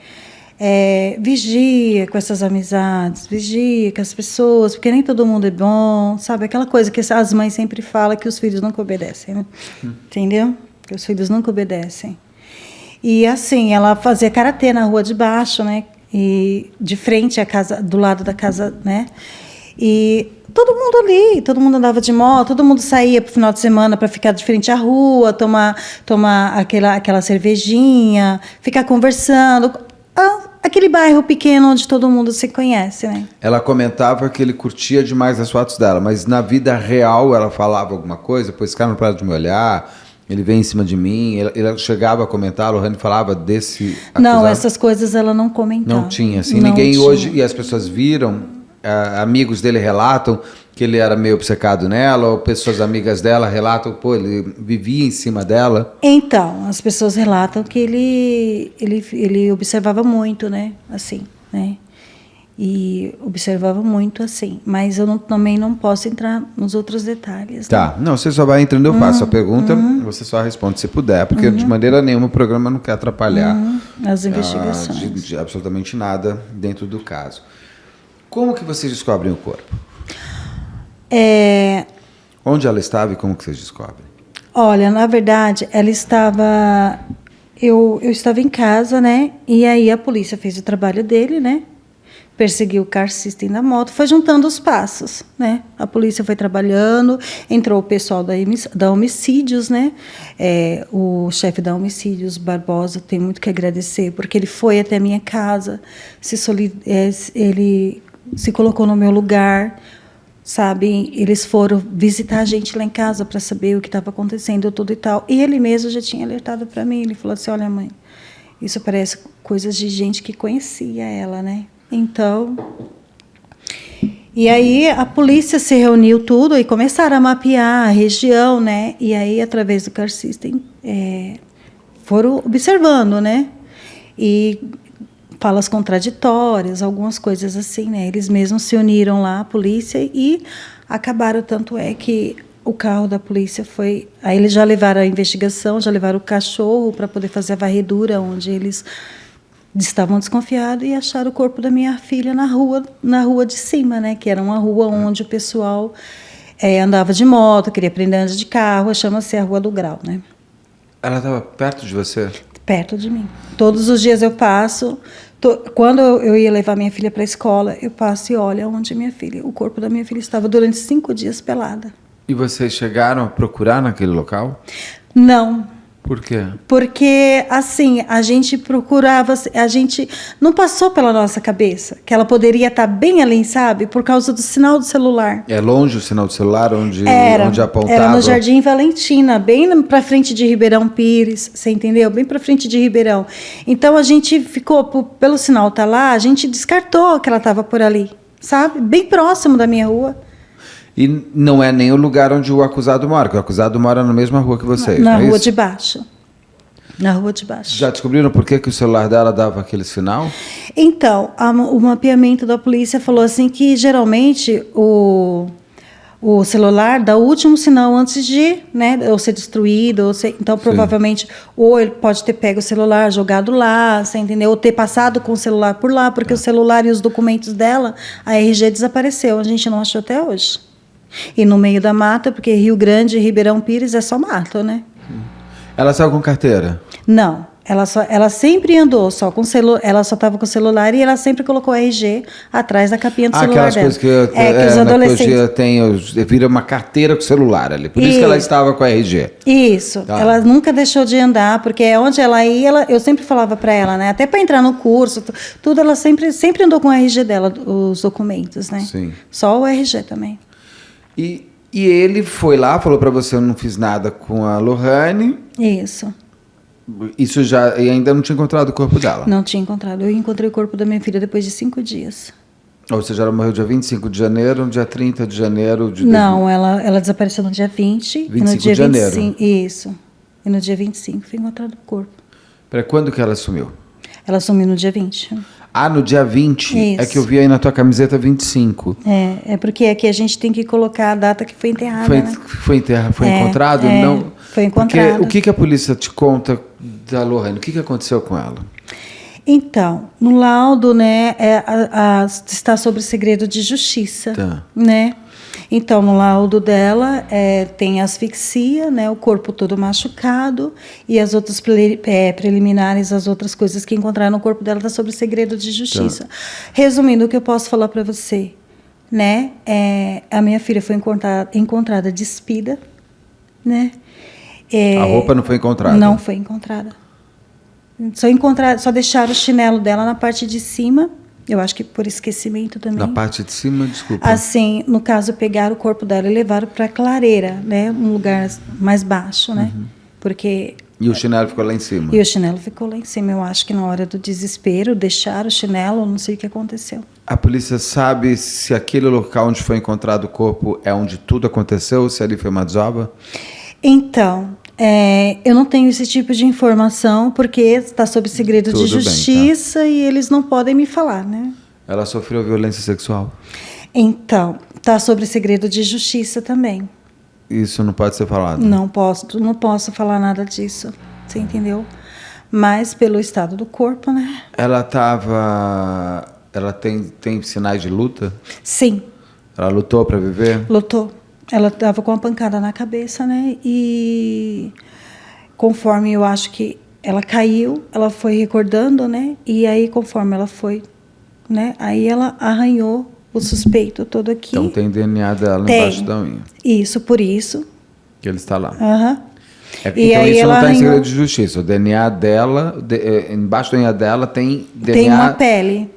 vigia com essas amizades, vigia com as pessoas, porque nem todo mundo é bom, sabe? Aquela coisa que as mães sempre falam que os filhos nunca obedecem, né? Entendeu? Que os filhos nunca obedecem. E assim, ela fazia karatê na Rua de Baixo, né? e de frente à casa, do lado da casa, né? E todo mundo ali, todo mundo andava de moto, todo mundo saía para o final de semana para ficar de frente à rua, tomar aquela cervejinha, ficar conversando. Aquele bairro pequeno onde todo mundo se conhece, né? Ela comentava que ele curtia demais as fotos dela, mas na vida real ela falava alguma coisa, pois esse cara não para de me olhar, ele vem em cima de mim, ela chegava a comentar, a Lohane falava desse acusado? Não, essas coisas ela não comentava. Não tinha, assim, não ninguém tinha. Hoje, e as pessoas viram, amigos dele relatam que ele era meio obcecado nela, ou pessoas amigas dela relatam, pô, ele vivia em cima dela. Então, as pessoas relatam que ele observava muito, né? Assim, né? E observava muito assim. Mas eu também não posso entrar nos outros detalhes. Tá, né? não, você só vai entrando, eu faço a pergunta, você só responde se puder, porque de maneira nenhuma o programa não quer atrapalhar As investigações. de absolutamente nada dentro do caso. Como que vocês descobrem o corpo? Onde ela estava e como que vocês descobrem? Olha, na verdade, ela estava... Eu estava em casa, né? E aí a polícia fez o trabalho dele, né? Perseguiu o car system da moto, foi juntando os passos, né? A polícia foi trabalhando, entrou o pessoal da Homicídios, né? O chefe da Homicídios, Barbosa, tem muito que agradecer, porque ele foi até a minha casa, ele se colocou no meu lugar, sabe? Eles foram visitar a gente lá em casa para saber o que estava acontecendo, tudo e tal. E ele mesmo já tinha alertado para mim. Ele falou assim: olha, mãe, isso parece coisas de gente que conhecia ela, né? Então, e aí a polícia se reuniu tudo e começaram a mapear a região, né? E aí, através do car system, foram observando, né? E falas contraditórias, algumas coisas assim, né? Eles mesmos se uniram lá, a polícia, e acabaram, tanto é que o carro da polícia foi... Aí eles já levaram a investigação, já levaram o cachorro para poder fazer a varredura, onde eles estavam desconfiados, e acharam o corpo da minha filha na rua de cima, né? Que era uma rua onde o pessoal andava de moto, queria aprender a andar de carro, chama-se a Rua do Grau, né? Ela estava perto de você? Perto de mim. Todos os dias eu passo... Quando eu ia levar minha filha para a escola, eu passo e olho onde minha filha... O corpo da minha filha estava durante 5 dias pelada. E vocês chegaram a procurar naquele local? Não. Por quê? Porque, assim, a gente procurava... A gente não passou pela nossa cabeça que ela poderia estar bem ali, sabe? Por causa do sinal do celular. É longe o sinal do celular onde apontava? Era no Jardim Valentina, bem para frente de Ribeirão Pires, você entendeu? Bem para frente de Ribeirão. Então, a gente ficou, pelo sinal estar lá, a gente descartou que ela estava por ali, sabe? Bem próximo da minha rua. E não é nem o lugar onde o acusado mora, porque o acusado mora na mesma rua que vocês, Na não é rua isso? de baixo. Na rua de baixo. Já descobriram por que o celular dela dava aquele sinal? Então, o mapeamento da polícia falou assim que, geralmente, o celular dá o último sinal antes de, né, ou ser destruído. Então, provavelmente, ou ele pode ter pego o celular, jogado lá, você entendeu? Ou ter passado com o celular por lá, porque o celular e os documentos dela, a RG desapareceu. A gente não achou até hoje. E no meio da mata, porque Rio Grande e Ribeirão Pires é só mato, né? Ela saiu com carteira? Não. Ela sempre andou só com celular, ela só estava com o celular e ela sempre colocou RG atrás da capinha do celular dela. Aquelas coisas que os adolescentes vira uma carteira com celular ali. Por isso que ela estava com a RG. Isso. Tá. Ela nunca deixou de andar, porque onde ela ia, eu sempre falava para ela, né? Até para entrar no curso, tudo, ela sempre andou com o RG dela, os documentos, né? Sim. Só o RG também. E ele foi lá, falou para você: eu não fiz nada com a Lohane. Isso. Isso já... E ainda não tinha encontrado o corpo dela? Não tinha encontrado. Eu encontrei o corpo da minha filha depois de 5 dias. Ou seja, ela morreu dia 25 de janeiro, no dia 30 de janeiro de... Não, ela desapareceu no dia 20. 25 e no dia de janeiro. 25, isso. E no dia 25 foi encontrado o corpo. Para quando que ela sumiu? Ela sumiu no dia 20. No dia 20? Isso. É que eu vi aí na tua camiseta 25. É porque aqui a gente tem que colocar a data que foi enterrada, né? Foi encontrado? Não. Foi encontrado. Porque o que a polícia te conta da Lohane? O que aconteceu com ela? Então, no laudo, né, está sobre segredo de justiça, Tá. né? Então, no laudo dela tem asfixia, né, o corpo todo machucado, e as outras preliminares, as outras coisas que encontraram no corpo dela está sob segredo de justiça. Tá. Resumindo, o que eu posso falar para você, né, a minha filha foi encontrada despida, né? A roupa não foi encontrada? Não foi encontrada. Só deixaram o chinelo dela na parte de cima. Eu acho que por esquecimento também. Na parte de cima, desculpa. Assim, no caso, pegaram o corpo dela e levaram para a clareira, né? Um lugar mais baixo, né? Porque... E o chinelo ficou lá em cima? E o chinelo ficou lá em cima. Eu acho que na hora do desespero, deixaram o chinelo, não sei o que aconteceu. A polícia sabe se aquele local onde foi encontrado o corpo é onde tudo aconteceu, se ali foi uma desova? Então, eu não tenho esse tipo de informação, porque está sob segredo de justiça, bem, tá? E eles não podem me falar, né? Ela sofreu violência sexual? Então, está sob segredo de justiça também. Isso não pode ser falado? Não posso falar nada disso, você entendeu? Mas pelo estado do corpo, né? Ela tem sinais de luta? Sim. Ela lutou para viver? Lutou. Ela estava com uma pancada na cabeça, né? E conforme eu acho que ela caiu, ela foi recordando, né? E aí, conforme ela foi, né? Aí ela arranhou o suspeito todo aqui. Então tem DNA dela embaixo da unha. Isso, por isso. Que ele está lá. Aham. Então isso não está em segredo de justiça. O DNA dela, embaixo da unha dela tem DNA... Tem uma pele.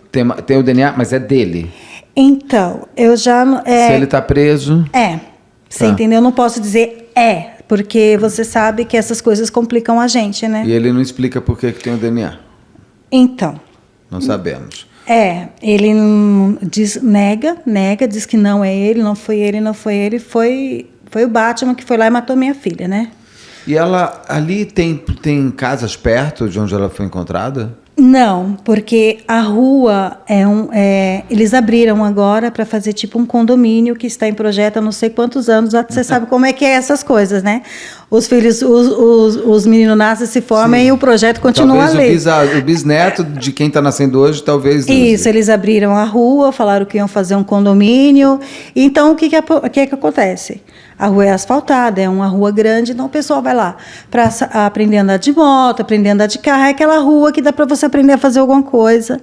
Tem o DNA, mas é dele. Então, eu já... Se ele está preso... Você entendeu? Eu não posso dizer porque você sabe que essas coisas complicam a gente, né? E ele não explica por que tem o DNA? Então. Não sabemos. Ele nega, diz que não é ele, não foi ele, foi o Batman que foi lá e matou minha filha, né? E ela, ali tem casas perto de onde ela foi encontrada? Não, porque a rua eles abriram agora para fazer tipo um condomínio que está em projeto há não sei quantos anos. Você sabe como é que é essas coisas, né? Os filhos, os meninos nascem, se formam. Sim. E o projeto continua talvez ali. O bisneto de quem está nascendo hoje, talvez... Isso, eles abriram a rua, falaram que iam fazer um condomínio. Então, o que acontece? A rua é asfaltada, é uma rua grande, então o pessoal vai lá para aprender a andar de moto, aprender a andar de carro. É aquela rua que dá para você aprender a fazer alguma coisa.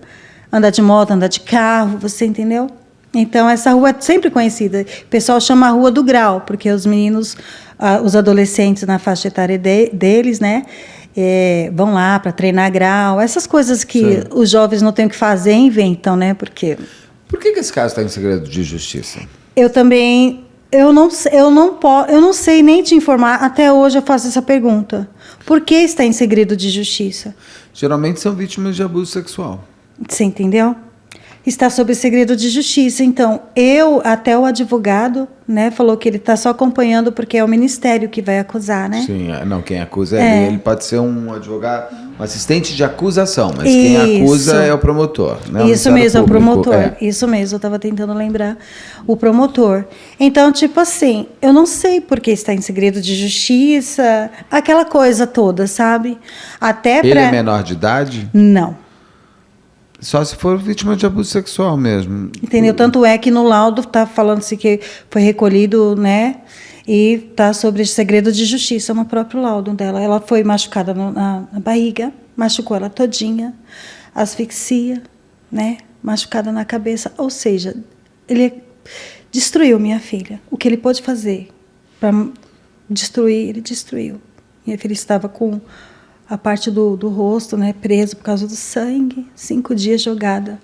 Andar de moto, andar de carro, você entendeu? Então, essa rua é sempre conhecida. O pessoal chama a Rua do Grau, porque os meninos, os adolescentes na faixa etária deles, né, vão lá para treinar grau. Essas coisas que os jovens não têm o que fazer, inventam, né? Por que esse caso está em segredo de justiça? Eu também... Eu não sei nem te informar, até hoje eu faço essa pergunta. Por que está em segredo de justiça? Geralmente são vítimas de abuso sexual. Você entendeu? Está sob segredo de justiça. Então, até o advogado, né, falou que ele está só acompanhando porque é o ministério que vai acusar, né? Sim, não, quem acusa é ele. Ele pode ser um advogado, um assistente de acusação, mas quem acusa é o promotor, né? Isso mesmo, é o promotor. Isso mesmo, eu estava tentando lembrar. O promotor. Então, tipo assim, eu não sei por que está em segredo de justiça, aquela coisa toda, sabe? Ele é menor de idade? Não. Só se for vítima de abuso sexual mesmo. Entendeu? Tanto é que no laudo está falando-se que foi recolhido, né? E está sobre segredo de justiça no próprio laudo dela. Ela foi machucada na barriga, machucou ela todinha, asfixia, né? Machucada na cabeça. Ou seja, ele destruiu minha filha. O que ele pôde fazer para destruir, ele destruiu. Minha filha estava com a parte do rosto, né, preso por causa do sangue, 5 dias jogada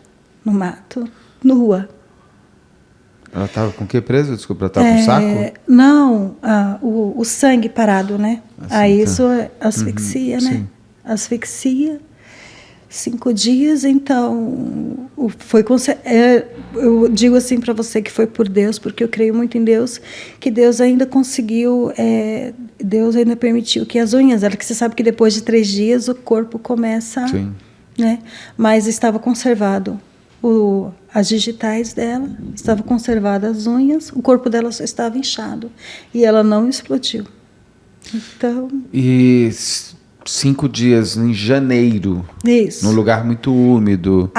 no mato, no rua. Ela estava com o que preso? Desculpa, ela estava com saco? Não, o sangue parado, né? Assim, aí isso é asfixia, né? Sim. Asfixia, 5 dias, então eu digo assim para você que foi por Deus, porque eu creio muito em Deus, que Deus ainda conseguiu, Deus ainda permitiu que as unhas, que você sabe que depois de 3 dias o corpo começa, sim, né? Mas estava conservado as digitais dela, estava conservada as unhas, o corpo dela só estava inchado e ela não explodiu. Então. E 5 dias em janeiro. Isso. Num lugar muito úmido.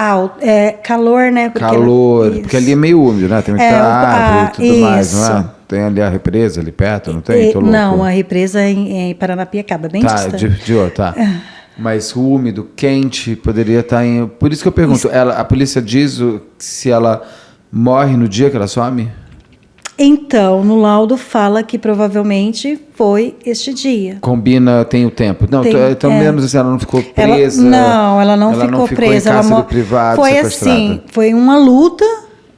Calor, né? Porque ali é meio úmido, né? Tem muita árvore e tudo mais, não é? Tem ali a represa ali perto, não tem? Tô louco. Não, a represa é em Paranapiacaba, bem distante. Tá. Mas úmido, quente, poderia estar em... Por isso que eu pergunto, a polícia diz se ela morre no dia que ela some? Então, no laudo fala que provavelmente foi este dia. Combina, tem o tempo. Não, então menos assim, ela não ficou presa. Ela não ficou presa. Em cárcere privado, foi sequestrada. Assim, foi uma luta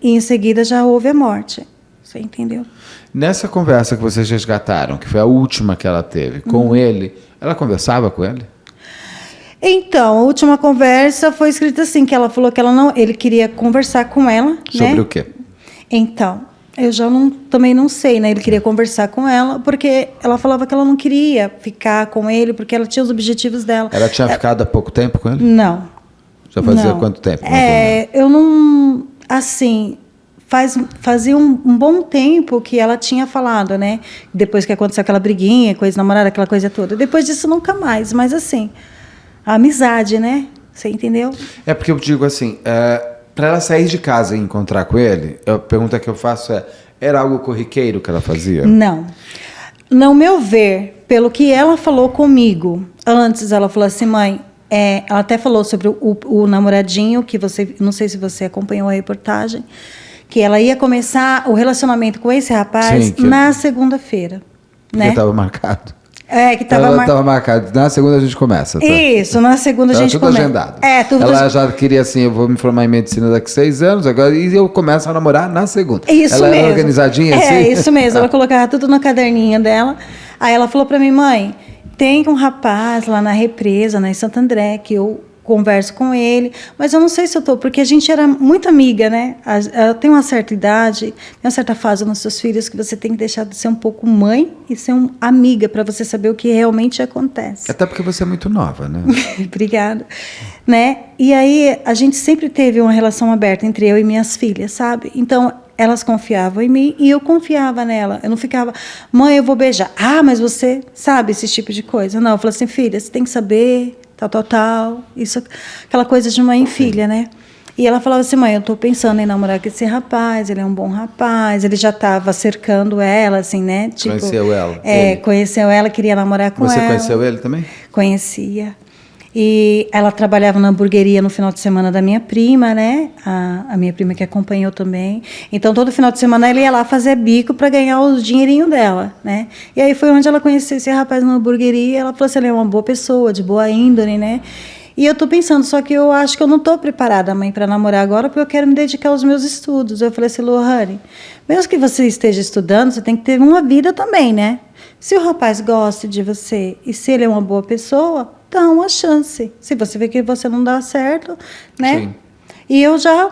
e em seguida já houve a morte. Você entendeu? Nessa conversa que vocês resgataram, que foi a última que ela teve com ele, ela conversava com ele? Então, a última conversa foi escrita assim, que ela falou que ele queria conversar com ela. Sobre o quê? Então, eu já também não sei, né? Ele queria conversar com ela, porque ela falava que ela não queria ficar com ele, porque ela tinha os objetivos dela. Ela tinha ficado há pouco tempo com ele? Não. Já fazia quanto tempo? Eu não... Assim... Fazia um bom tempo que ela tinha falado, né? Depois que aconteceu aquela briguinha, coisa namorada, aquela coisa toda. Depois disso, nunca mais. Mas, assim, a amizade, né? Você entendeu? É porque eu digo assim, para ela sair de casa e encontrar com ele, a pergunta que eu faço era algo corriqueiro que ela fazia? Não. No meu ver, pelo que ela falou comigo, antes ela falou assim, mãe, ela até falou sobre o namoradinho, que não sei se você acompanhou a reportagem, que ela ia começar o relacionamento com esse rapaz na segunda-feira. Né? Que estava marcado. Que estava marcado. Na segunda a gente começa. Tá? Isso, na segunda a gente começa. Tudo agendado. Ela já queria assim, eu vou me formar em medicina daqui a 6 anos, agora, e eu começo a namorar na segunda. Isso ela mesmo. Era organizadinha assim? Isso mesmo. Ela colocava tudo na caderninha dela. Aí ela falou para mim, mãe, tem um rapaz lá na represa, em Santo André, que eu converso com ele, mas eu não sei se eu estou, porque a gente era muito amiga, né? Tem uma certa idade, tem uma certa fase nos seus filhos que você tem que deixar de ser um pouco mãe e ser uma amiga para você saber o que realmente acontece. Até porque você é muito nova, né? Obrigada. Né? E aí a gente sempre teve uma relação aberta entre eu e minhas filhas, sabe? Então elas confiavam em mim e eu confiava nela. Eu não ficava, mãe, eu vou beijar. Mas você sabe esse tipo de coisa? Não, eu falei assim, filha, você tem que saber... tal. Isso, aquela coisa de mãe e filha, né? E ela falava assim, mãe, eu estou pensando em namorar com esse rapaz, ele é um bom rapaz, ele já estava cercando ela, assim, né? Tipo, conheceu ela? Conheceu ela, queria namorar com ela. Você conheceu ele também? Conhecia. E ela trabalhava na hamburgueria no final de semana da minha prima, né? A minha prima que acompanhou também. Então, todo final de semana ela ia lá fazer bico para ganhar o dinheirinho dela, né? E aí foi onde ela conheceu esse rapaz na hamburgueria. Ela falou assim, ele é uma boa pessoa, de boa índole, né? E eu tô pensando, só que eu acho que eu não tô preparada, mãe, para namorar agora, porque eu quero me dedicar aos meus estudos. Eu falei assim, Lohane, mesmo que você esteja estudando, você tem que ter uma vida também, né? Se o rapaz gosta de você e se ele é uma boa pessoa, dá uma chance. Se você vê que você não dá certo, né? Sim. E eu já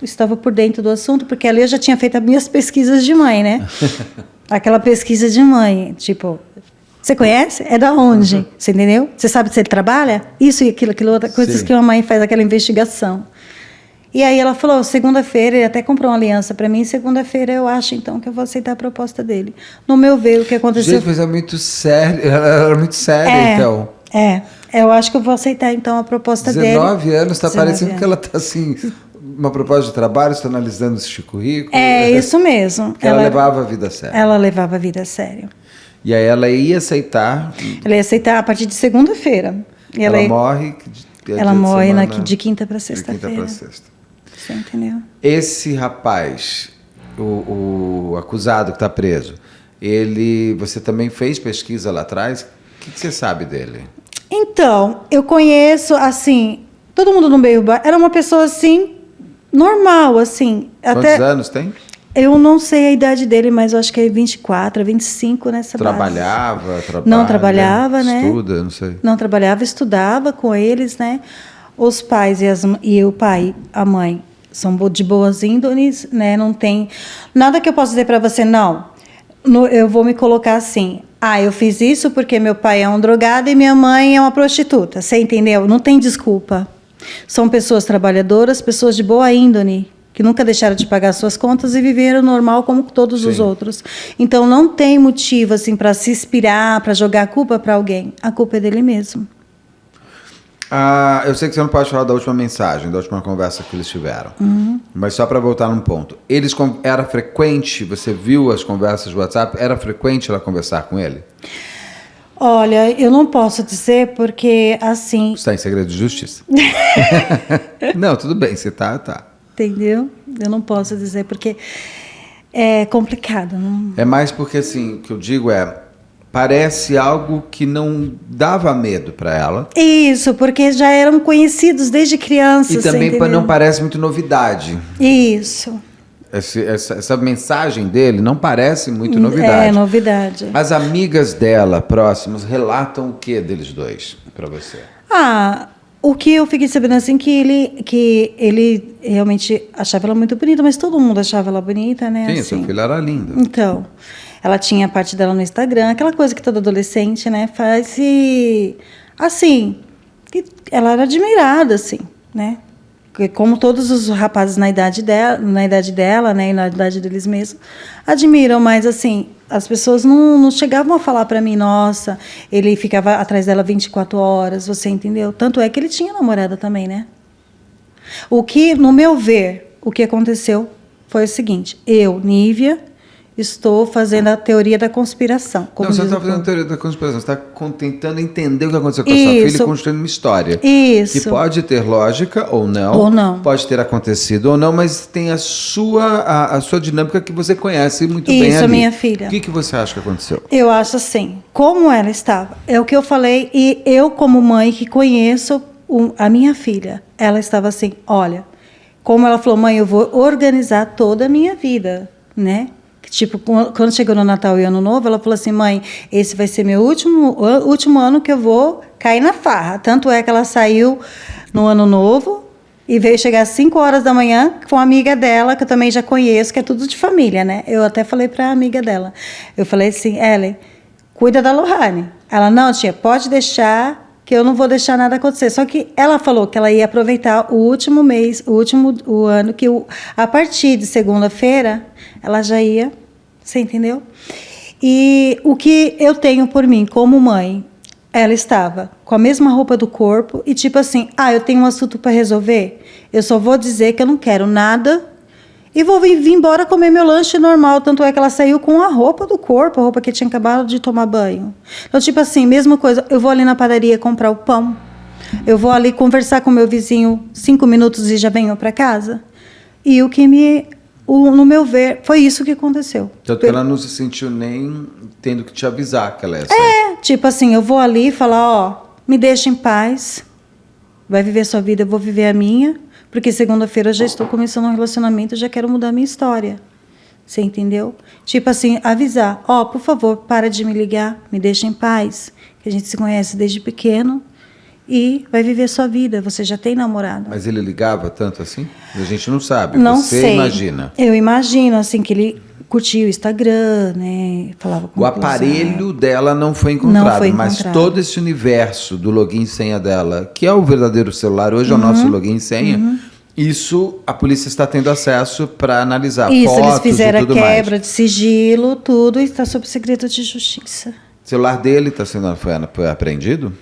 estava por dentro do assunto, porque ali eu já tinha feito as minhas pesquisas de mãe, né? Aquela pesquisa de mãe, tipo, você conhece? É da onde? Você entendeu? Você sabe se ele trabalha? Isso e aquilo, outra coisas que uma mãe faz aquela investigação. E aí ela falou, segunda-feira, ele até comprou uma aliança para mim, segunda-feira eu acho, então, que eu vou aceitar a proposta dele. No meu ver, o que aconteceu... Gente, mas é muito sério, ela era muito séria, então. Eu acho que eu vou aceitar, então, a proposta 19 dele. anos, está parecendo que ela está, assim, uma proposta de trabalho, está analisando esse currículo. É, isso mesmo. Ela levava a vida a sério. Ela levava a vida a sério. E aí ela ia aceitar... Ela ia aceitar a partir de segunda-feira. Ela morre... Ela morre de quinta para sexta-feira. De quinta para sexta. Você entendeu? Esse rapaz, o acusado que está preso, você também fez pesquisa lá atrás? O que você sabe dele? Então, eu conheço, assim, todo mundo no meio era uma pessoa, assim, normal, assim. Quantos anos tem? Eu não sei a idade dele, mas eu acho que é 24, 25 nessa base. Não trabalhava, né? Estuda, não sei. Não trabalhava, estudava com eles, né? Os pais e o pai, a mãe, são de boas índoles, né? Não tem nada que eu possa dizer para você, não. Eu vou me colocar assim, eu fiz isso porque meu pai é um drogado e minha mãe é uma prostituta. Você entendeu? Não tem desculpa. São pessoas trabalhadoras, pessoas de boa índole, que nunca deixaram de pagar suas contas e viveram normal como todos os outros. Então, não tem motivo assim para se inspirar, para jogar a culpa para alguém. A culpa é dele mesmo. Eu sei que você não pode falar da última mensagem, da última conversa que eles tiveram. Mas só para voltar num ponto. Era frequente, você viu as conversas do WhatsApp, era frequente ela conversar com ele? Olha, eu não posso dizer porque, assim... Você está em segredo de justiça? Não, tudo bem, você tá. Entendeu? Eu não posso dizer porque é complicado. Não... É mais porque, assim, o que eu digo parece algo que não dava medo para ela. Isso, porque já eram conhecidos desde criança. E também não parece muito novidade. Isso. Essa mensagem dele não parece muito novidade. É, novidade. As amigas dela, próximas, relatam o que deles dois para você? O que eu fiquei sabendo assim que ele realmente achava ela muito bonita, mas todo mundo achava ela bonita, né? Sim, assim. sua filha era linda. Então, ela tinha a parte dela no Instagram, aquela coisa que todo adolescente, né, faz e assim, ela era admirada, assim, né? Como todos os rapazes na idade dela, né, e na idade deles mesmos, admiram, mas assim, as pessoas não chegavam a falar para mim, nossa, ele ficava atrás dela 24 horas, você entendeu? Tanto é que ele tinha namorada também, né? O que, no meu ver, o que aconteceu foi o seguinte, eu, Nívia, estou fazendo a teoria da conspiração. Não, você não está fazendo a teoria da conspiração, você está tentando entender o que aconteceu com a sua filha e construindo uma história. Isso. Que pode ter lógica ou não. Ou não. Pode ter acontecido ou não, mas tem a sua dinâmica que você conhece muito bem ali. Isso, a minha filha. O que você acha que aconteceu? Eu acho assim, como ela estava, é o que eu falei, e eu como mãe que conheço a minha filha, ela estava assim, olha, como ela falou, mãe, eu vou organizar toda a minha vida, né? Tipo, quando chegou no Natal e Ano Novo, ela falou assim, mãe, esse vai ser meu último ano que eu vou cair na farra. Tanto é que ela saiu no Ano Novo e veio chegar às 5 horas da manhã com uma amiga dela, que eu também já conheço, que é tudo de família, né? Eu até falei para a amiga dela. Eu falei assim, Ellen, cuida da Lohane. Ela, não, tia, pode deixar, que eu não vou deixar nada acontecer. Só que ela falou que ela ia aproveitar o último mês, o ano, que a partir de segunda-feira, ela já ia, você entendeu? E o que eu tenho por mim, como mãe, ela estava com a mesma roupa do corpo e tipo assim, eu tenho um assunto para resolver, eu só vou dizer que eu não quero nada e vou vir embora comer meu lanche normal. Tanto é que ela saiu com a roupa do corpo, a roupa que tinha acabado de tomar banho. Então, tipo assim, mesma coisa, eu vou ali na padaria comprar o pão, eu vou ali conversar com meu vizinho 5 minutos e já venho para casa. E o que no meu ver, foi isso que aconteceu. Tanto que ela não se sentiu nem tendo que te avisar que ela ia sair. Tipo assim, eu vou ali e falar, me deixa em paz, vai viver sua vida, eu vou viver a minha. Porque segunda-feira eu já estou começando um relacionamento, já quero mudar minha história. Você entendeu? Tipo assim, avisar. Por favor, para de me ligar, me deixa em paz. Que a gente se conhece desde pequeno e vai viver sua vida. Você já tem namorado. Mas ele ligava tanto assim? A gente não sabe. Não Você sei. Imagina. Eu imagino, assim, que ele curtia o Instagram, né? Falava com o aparelho dela não foi encontrado, mas todo esse universo do login e senha dela, que é o verdadeiro celular, hoje é o nosso login e senha, isso a polícia está tendo acesso para analisar isso, fotos eles fizeram e tudo a quebra mais. De sigilo, tudo, e está sob segredo de justiça. O celular dele foi apreendido?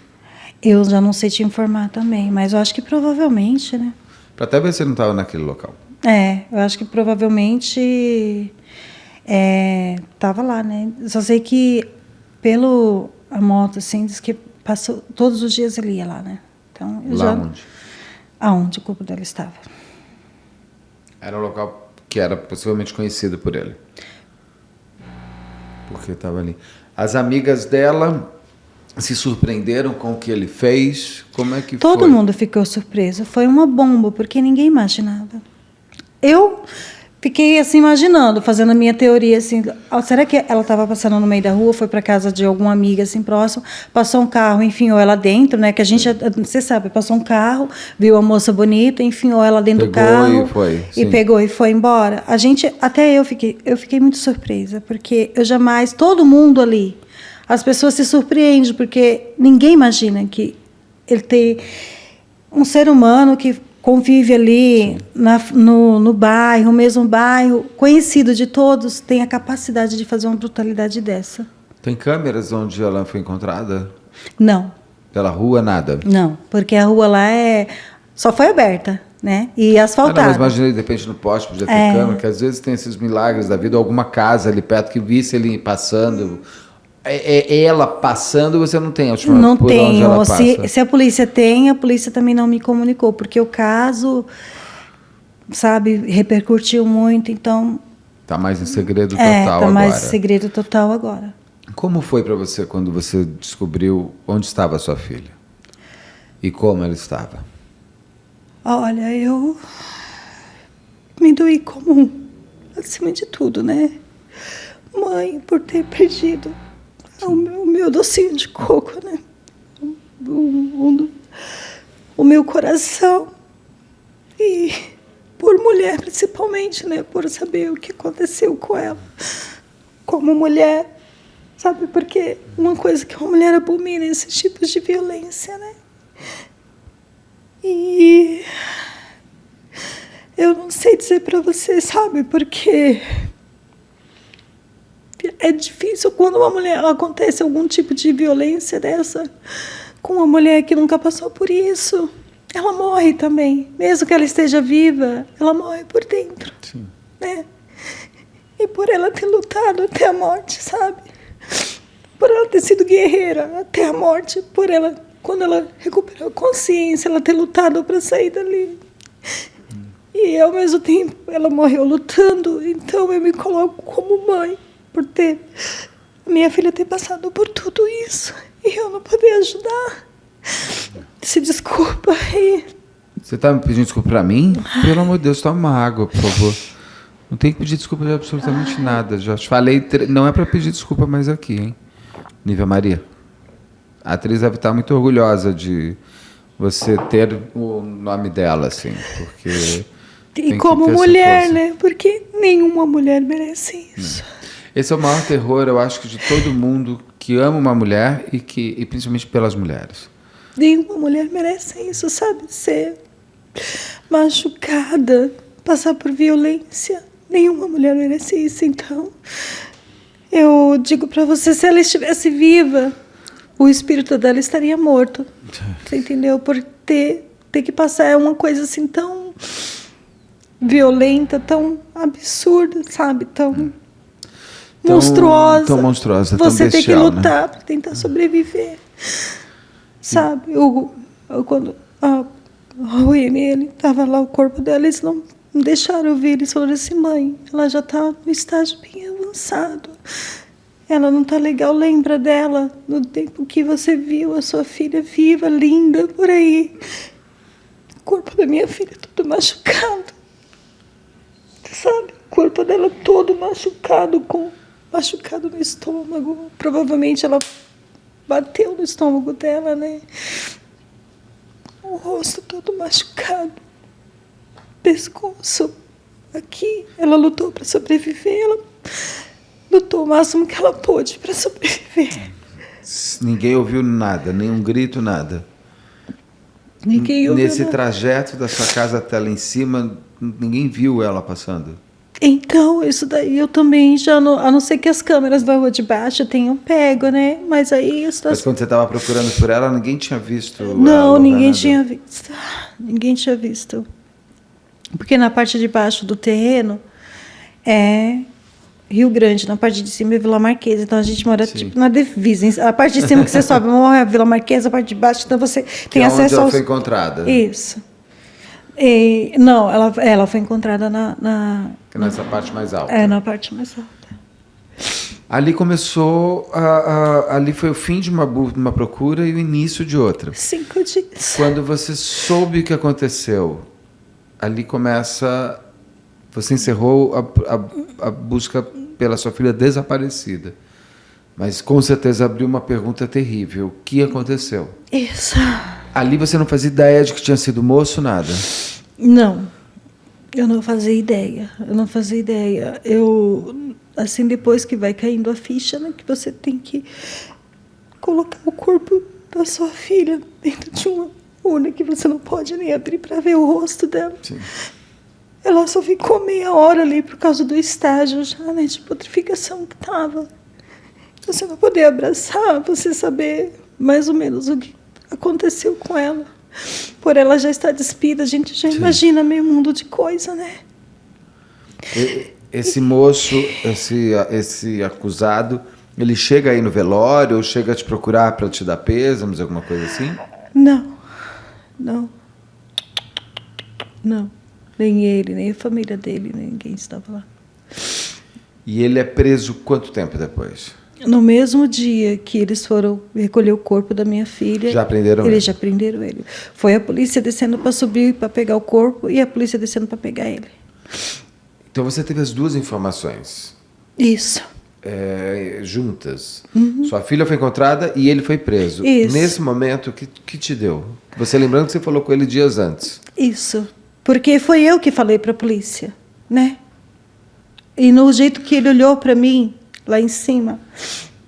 Eu já não sei te informar também, mas eu acho que provavelmente, né? Para até ver se ele não estava naquele local. Eu acho que provavelmente estava lá, né? Só sei que a moto, assim, diz que passou, todos os dias ele ia lá, né? Então, onde? Aonde o corpo dela estava. Era um local que era possivelmente conhecido por ele. Porque estava ali. As amigas dela se surpreenderam com o que ele fez? Como é que foi? Todo mundo ficou surpreso. Foi uma bomba, porque ninguém imaginava. Eu fiquei assim imaginando, fazendo a minha teoria assim, será que ela estava passando no meio da rua, foi para casa de alguma amiga assim próximo, passou um carro, enfiou ela dentro, né, que a gente, você sabe, passou um carro, viu a moça bonita, enfiou ela dentro do carro e pegou e foi embora. Eu fiquei muito surpresa, porque todo mundo ali, as pessoas se surpreendem, porque ninguém imagina que ele tem um ser humano que convive ali no bairro, mesmo bairro, conhecido de todos, tem a capacidade de fazer uma brutalidade dessa. Tem câmeras onde ela foi encontrada? Não. Pela rua, nada? Não, porque a rua lá só foi aberta, né? E asfaltada. Não, mas imaginei, de repente, no poste podia ter câmera, que às vezes tem esses milagres da vida, ou alguma casa ali perto que visse ele passando. Ela passando, você não tem a última Não por onde ela tenho. passa. Se a polícia tem, a polícia também não me comunicou, porque o caso, sabe, repercutiu muito, então... Tá mais em segredo total agora. Tá mais em segredo total agora. Como foi para você quando você descobriu onde estava a sua filha? E como ela estava? Olha, eu me doí como, acima de tudo, né? Mãe, por ter perdido o meu docinho de coco, né? O meu coração. E por mulher, principalmente, né? Por saber o que aconteceu com ela. Como mulher, sabe? Porque uma coisa que uma mulher abomina é esses tipos de violência, né? E eu não sei dizer para você, sabe? Porque é difícil quando uma mulher acontece algum tipo de violência dessa com uma mulher que nunca passou por isso. Ela morre também, mesmo que ela esteja viva, ela morre por dentro. Sim. Né? E por ela ter lutado até a morte, sabe? Por ela ter sido guerreira até a morte, por ela, quando ela recuperou a consciência, ela ter lutado para sair dali. E ao mesmo tempo ela morreu lutando, então eu me coloco como mãe por ter minha filha ter passado por tudo isso e eu não poder ajudar. Se desculpa aí. Você tá me pedindo desculpa pra mim? Pelo amor de Deus, toma uma água, por favor. Não tem que pedir desculpa de absolutamente nada. Já te falei, não é para pedir desculpa mais aqui, hein? Nívia Maria. A atriz deve estar muito orgulhosa de você ter o nome dela, assim, porque... E como mulher, né? Porque nenhuma mulher merece isso. Esse é o maior terror, eu acho, que de todo mundo que ama uma mulher e principalmente pelas mulheres. Nenhuma mulher merece isso, sabe? Ser machucada, passar por violência. Nenhuma mulher merece isso. Então, eu digo para você, se ela estivesse viva, o espírito dela estaria morto. Você entendeu? Por ter que passar é uma coisa assim tão violenta, tão absurda, sabe? Tão monstruosa. Tão monstruosa, tão você bestial, tem que lutar, né? para tentar sobreviver. Sabe? Quando o ele estava lá, o corpo dela, eles não deixaram eu ver. Eles falaram assim, mãe, ela já está no estágio bem avançado. Ela não está legal, lembra dela, no tempo que você viu a sua filha viva, linda, por aí. O corpo da minha filha todo machucado. Sabe? O corpo dela todo machucado no estômago. Provavelmente ela bateu no estômago dela, né? O rosto todo machucado. Pescoço. Aqui. Ela lutou para sobreviver. Ela lutou o máximo que ela pôde para sobreviver. Ninguém ouviu nada, nenhum grito, nada. Ninguém ouviu Nesse nada. trajeto da sua casa até lá em cima, ninguém viu ela passando? Então, isso daí eu também já não... A não ser que as câmeras da rua de baixo tenham pego, né? Mas aí... Mas quando você estava procurando por ela, ninguém tinha visto Não, ela, ninguém nada. tinha visto. Ninguém tinha visto. Porque na parte de baixo do terreno é Rio Grande, na parte de cima é Vila Marquesa. Então a gente mora tipo na divisa. A parte de cima que você sobe é a Vila Marquesa, a parte de baixo, então você tem acesso onde ela aos... foi encontrada? Isso. Não, ela foi encontrada Nessa parte mais alta. É, na parte mais alta. Ali começou, ali foi o fim de uma procura e o início de outra. 5 dias. Quando você soube o que aconteceu, ali começa, você encerrou a busca pela sua filha desaparecida. Mas com certeza abriu uma pergunta terrível. O que aconteceu? Isso. Ali você não fazia ideia de que tinha sido moço, nada? Não, eu não fazia ideia. Assim, depois que vai caindo a ficha, né, que você tem que colocar o corpo da sua filha dentro de urna que você não pode nem abrir para ver o rosto dela. Sim. Ela só ficou meia hora ali por causa do estágio já, né, de putrificação que estava. Você não poder abraçar, você saber mais ou menos o que aconteceu com ela. Por ela já estar despida, a gente já imagina meio mundo de coisa, né? Esse moço, esse acusado, ele chega aí no velório ou chega a te procurar para te dar pêsames, alguma coisa assim? Não. Nem ele, nem a família dele, ninguém estava lá. E ele é preso quanto tempo depois? No mesmo dia que eles foram recolher o corpo da minha filha... Já prenderam ele? Já prenderam ele. Foi a polícia descendo para subir, para pegar o corpo, e a polícia descendo para pegar ele. Então você teve as duas informações. Isso. Juntas. Sua filha foi encontrada e ele foi preso. Isso. Nesse momento, o que te deu? Você lembrando que você falou com ele dias antes. Isso. Porque foi eu que falei para a polícia, né? E no jeito que ele olhou para mim, lá em cima,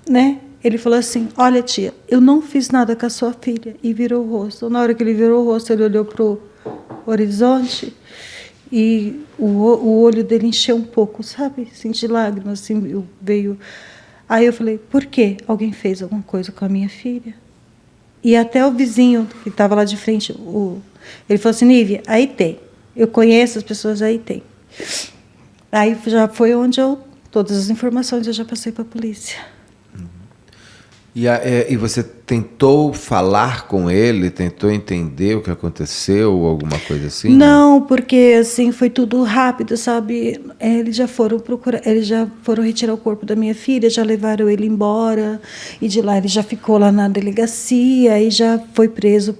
né? Ele falou assim, olha tia, eu não fiz nada com a sua filha. E virou o rosto. Na hora que ele virou o rosto, ele olhou para o horizonte e o olho dele encheu um pouco, sabe? Senti lágrimas, assim, veio... Aí eu falei, por quê? Alguém fez alguma coisa com a minha filha? E até o vizinho que estava lá de frente, ele falou assim, Nívia, aí tem. Eu conheço as pessoas, aí tem. Aí já foi onde todas as informações eu já passei para a polícia. E você tentou falar com ele, tentou entender o que aconteceu, ou alguma coisa assim? Não, porque assim foi tudo rápido, sabe? Eles já foram retirar o corpo da minha filha, já levaram ele embora, e de lá ele já ficou lá na delegacia e já foi preso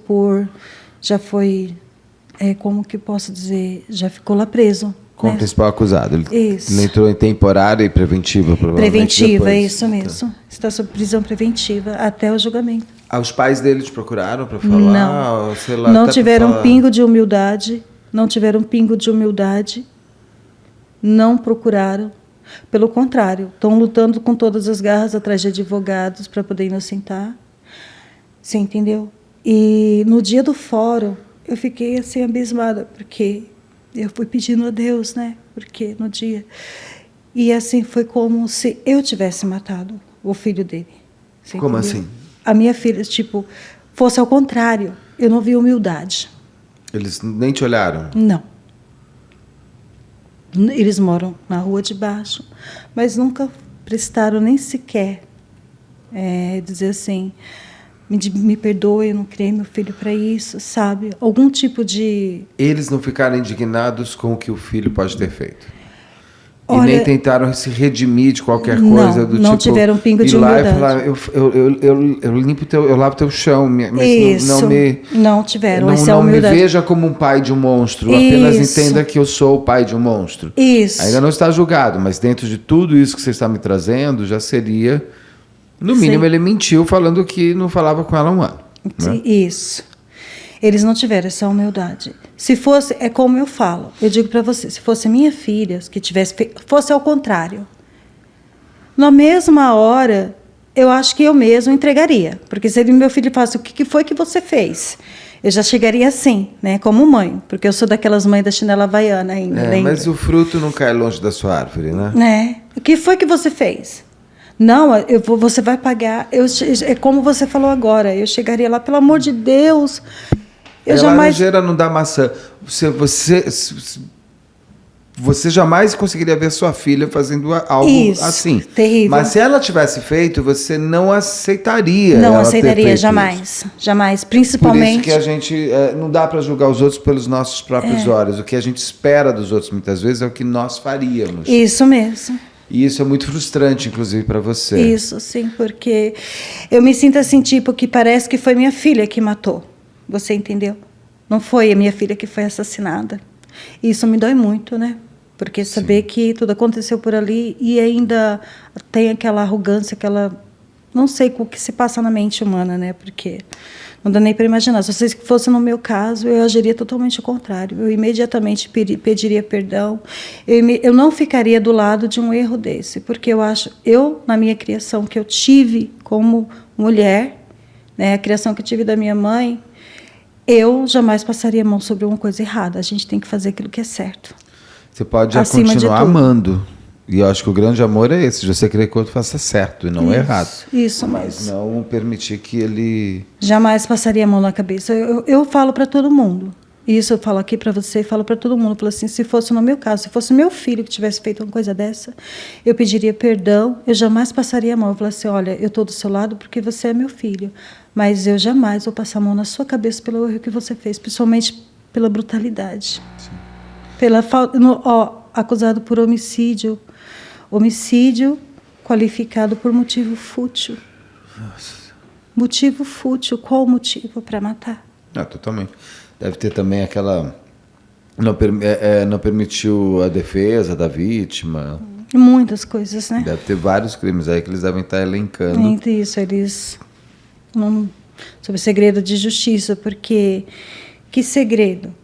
como que posso dizer, já ficou lá preso. Como principal acusado. Isso. Ele entrou em temporária e preventiva, provavelmente. Preventiva, depois. isso mesmo. Está sob prisão preventiva até o julgamento. Os pais dele te procuraram para falar? Não. Sei lá, não tiveram pingo de humildade. Não tiveram pingo de humildade. Não procuraram. Pelo contrário, estão lutando com todas as garras atrás de advogados para poder inocentar. Você entendeu? E no dia do fórum, eu fiquei assim abismada, porque eu fui pedindo a Deus, né? Porque no dia... E assim, foi como se eu tivesse matado o filho dele. Você como entendeu? assim? A minha filha, fosse ao contrário. Eu não vi humildade. Eles nem te olharam? Não. Eles moram na rua de baixo, mas nunca prestaram nem sequer dizer assim... Me perdoe, eu não criei meu filho para isso, sabe? Algum tipo de... Eles não ficaram indignados com o que o filho pode ter feito? Olha, e nem tentaram se redimir de qualquer coisa do tipo... Não tiveram um pingo de humildade. Ir lá e falar, eu lavo teu chão, mas isso, não tiveram essa humildade. Não me veja como um pai de um monstro, apenas entenda que eu sou o pai de um monstro. Isso. Ainda não está julgado, mas dentro de tudo isso que você está me trazendo, já seria... No mínimo, ele mentiu falando que não falava com ela há um ano. Né? Isso. Eles não tiveram essa humildade. Se fosse, é como eu falo, eu digo para você, se fosse minha filha, que fosse ao contrário. Na mesma hora, eu acho que eu mesmo entregaria. Porque se meu filho falasse, o que foi que você fez? Eu já chegaria assim, né, como mãe. Porque eu sou daquelas mães da chinela havaiana ainda. Mas o fruto não cai longe da sua árvore, né? O que foi que você fez? Não, você vai pagar. É como você falou agora. Eu chegaria lá, pelo amor de Deus. Laranjeira não dá maçã. Você jamais conseguiria ver sua filha fazendo algo assim. Terrível. Mas se ela tivesse feito, você não aceitaria. Não aceitaria, jamais. Isso. Jamais. Principalmente. Por isso que a gente não dá para julgar os outros pelos nossos próprios olhos. O que a gente espera dos outros muitas vezes é o que nós faríamos. Isso mesmo. E isso é muito frustrante, inclusive, para você. Isso, sim, porque eu me sinto assim, que parece que foi minha filha que matou. Você entendeu? Não foi a minha filha que foi assassinada. E isso me dói muito, né? Porque saber que tudo aconteceu por ali e ainda tem aquela arrogância, não sei o que se passa na mente humana, né? Porque não dá nem para imaginar. Se fosse no meu caso, eu agiria totalmente ao contrário. Eu imediatamente pediria perdão. Eu não ficaria do lado de um erro desse, porque na minha criação que eu tive como mulher, né, a criação que eu tive da minha mãe, eu jamais passaria a mão sobre uma coisa errada. A gente tem que fazer aquilo que é certo. Você pode Acima continuar amando. E eu acho que o grande amor é esse, de você querer que o outro faça certo e não errado. Isso, mas não permitir que ele... Jamais passaria a mão na cabeça. Eu falo para todo mundo. Isso eu falo aqui para você, falo para todo mundo. Eu falo assim, se fosse no meu caso, se fosse meu filho que tivesse feito uma coisa dessa, eu pediria perdão, eu jamais passaria a mão. Eu falo assim, olha, eu estou do seu lado porque você é meu filho, mas eu jamais vou passar a mão na sua cabeça pelo erro que você fez, principalmente pela brutalidade. Sim. Pela falta... acusado por homicídio. Homicídio qualificado por motivo fútil. Nossa. Motivo fútil. Qual o motivo para matar? Totalmente. Deve ter também aquela... Não permitiu a defesa da vítima. Muitas coisas, né? Deve ter vários crimes aí que eles devem estar elencando. Entre isso, eles... sobre segredo de justiça, porque... Que segredo?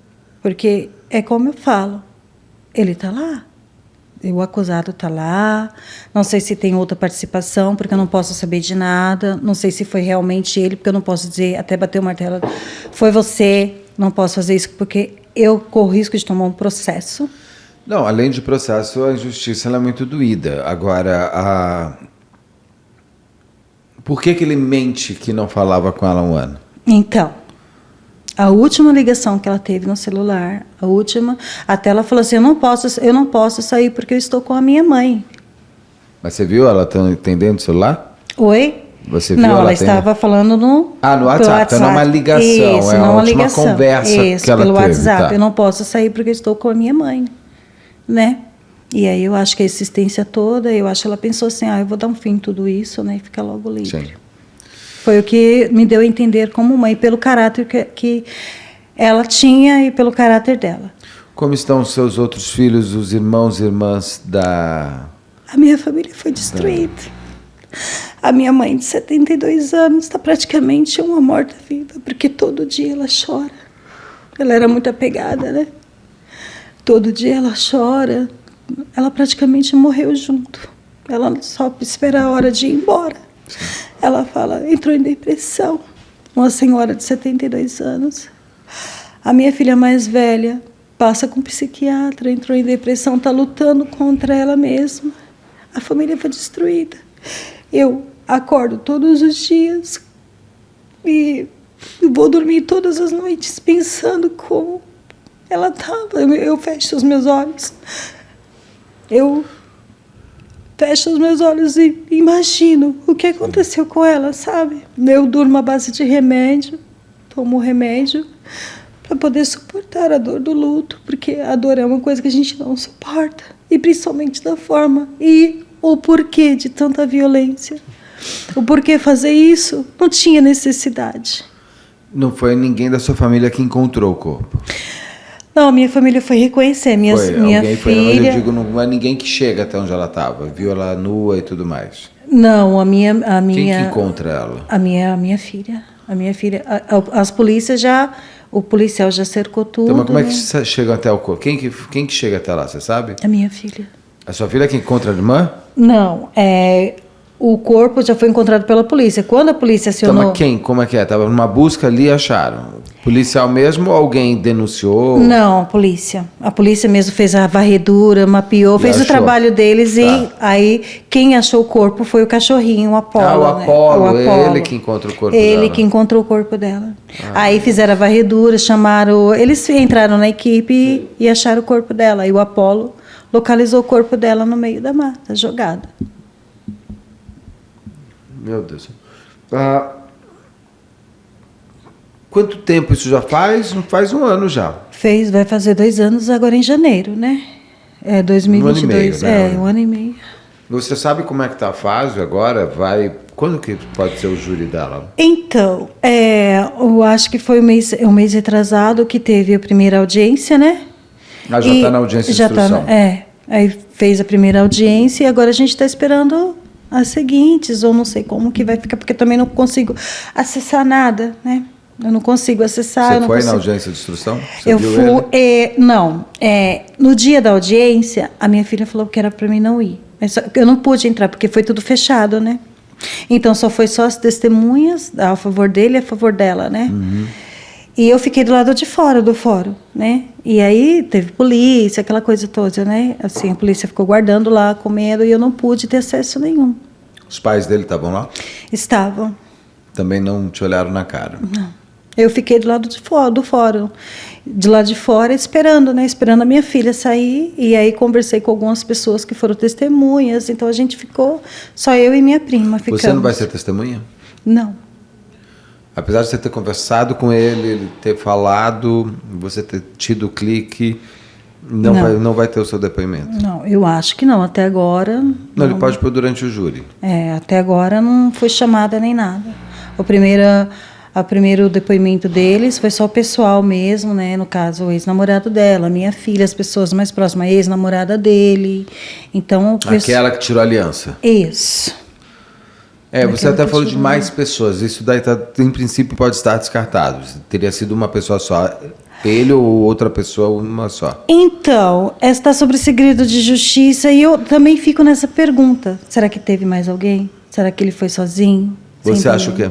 Porque é como eu falo, ele está lá. O acusado está lá, não sei se tem outra participação, porque eu não posso saber de nada, não sei se foi realmente ele, porque eu não posso dizer, até bater o martelo, foi você, não posso fazer isso, porque eu corro risco de tomar um processo. Não, além de processo, a injustiça ela é muito doída. Agora, por que ele mente que não falava com ela há um ano? Então, a última ligação que ela teve no celular, a última, até ela falou assim, eu não posso sair porque eu estou com a minha mãe. Mas você viu ela atendendo o celular? Oi? Você viu não, ela atendendo? estava falando no WhatsApp. Então não é uma ligação, isso, é não a uma última ligação. conversa isso, que ela pelo teve. WhatsApp. Tá. Eu não posso sair porque eu estou com a minha mãe, né? E aí eu acho que a existência toda, eu acho que ela pensou assim, eu vou dar um fim em tudo isso, né? E ficar logo livre. Sim. Foi o que me deu a entender como mãe, pelo caráter que ela tinha e pelo caráter dela. Como estão os seus outros filhos, os irmãos e irmãs da... A minha família foi destruída. A minha mãe, de 72 anos, está praticamente uma morta-viva, porque todo dia ela chora. Ela era muito apegada, né? Todo dia ela chora. Ela praticamente morreu junto. Ela só espera a hora de ir embora. Sim. Ela fala, entrou em depressão. Uma senhora de 72 anos. A minha filha mais velha passa com um psiquiatra, entrou em depressão, está lutando contra ela mesma. A família foi destruída. Eu acordo todos os dias e vou dormir todas as noites pensando como ela estava. Eu fecho os meus olhos. Eu fecho os meus olhos e imagino o que aconteceu com ela, sabe? Eu durmo à base de remédio, tomo remédio para poder suportar a dor do luto, porque a dor é uma coisa que a gente não suporta, e principalmente da forma e o porquê de tanta violência. O porquê fazer isso não tinha necessidade. Não foi ninguém da sua família que encontrou o corpo? Não, minha família foi reconhecer. Minha filha... Mas eu digo, não é ninguém que chega até onde ela estava, viu ela nua e tudo mais. Não, a minha... Quem que encontra ela? A minha filha. A minha filha. As polícias já... O policial já cercou tudo. Então, mas como é que chega até o corpo? Quem que chega até lá, você sabe? A minha filha. A sua filha que encontra a irmã? Não, o corpo já foi encontrado pela polícia. Quando a polícia acionou... Então, mas quem? Como é que é? Estava numa busca ali e acharam? Policial mesmo ou alguém denunciou? Não, a polícia. A polícia mesmo fez a varredura, mapeou, fez o trabalho deles. Tá. E aí quem achou o corpo foi o cachorrinho, o Apolo. O Apolo, né? Ele que encontra o corpo dela. Ele que encontrou o corpo dela. Aí fizeram a varredura, chamaram... Eles entraram na equipe e acharam o corpo dela. E o Apolo localizou o corpo dela no meio da mata, jogada. Meu Deus. Quanto tempo isso já faz? Não faz um ano já. Vai fazer 2 anos agora em janeiro, né? 2022. 1 ano e meio, né? 1 ano e meio. Você sabe como é que está a fase agora? Quando que pode ser o júri dela? Então, eu acho que foi um mês retrasado que teve a primeira audiência, né? Já está na audiência de instrução. Aí fez a primeira audiência e agora a gente está esperando as seguintes, ou não sei como que vai ficar, porque também não consigo acessar nada, né? Eu não consigo acessar. Você foi na audiência de instrução? Eu fui. Não. No dia da audiência, a minha filha falou que era para mim não ir. Eu não pude entrar, porque foi tudo fechado, né? Então, foi só as testemunhas a favor dele e a favor dela, né? Uhum. E eu fiquei do lado de fora do fórum, né? E aí teve polícia, aquela coisa toda, né? Assim, a polícia ficou guardando lá, com medo, e eu não pude ter acesso nenhum. Os pais dele estavam lá? Estavam. Também não te olharam na cara? Não. Eu fiquei do lado do fórum, de lá de fora, esperando, né? Esperando a minha filha sair. E aí conversei com algumas pessoas que foram testemunhas. Então a gente ficou, só eu e minha prima ficamos. Você não vai ser testemunha? Não. Apesar de você ter conversado com ele ter falado, você ter tido o clique, não vai ter o seu depoimento? Não, eu acho que não, até agora... Não, ele pode pôr durante o júri. Até agora não foi chamada nem nada. O primeiro depoimento deles foi só o pessoal mesmo, né? No caso, o ex-namorado dela, minha filha, as pessoas mais próximas, a ex-namorada dele. Então, aquela que tirou a aliança. Isso. Você até falou de mais pessoas. Isso daí, em princípio, pode estar descartado. Teria sido uma pessoa só. Ele ou outra pessoa, uma só. Então, está sobre segredo de justiça e eu também fico nessa pergunta. Será que teve mais alguém? Será que ele foi sozinho? Você acha o quê?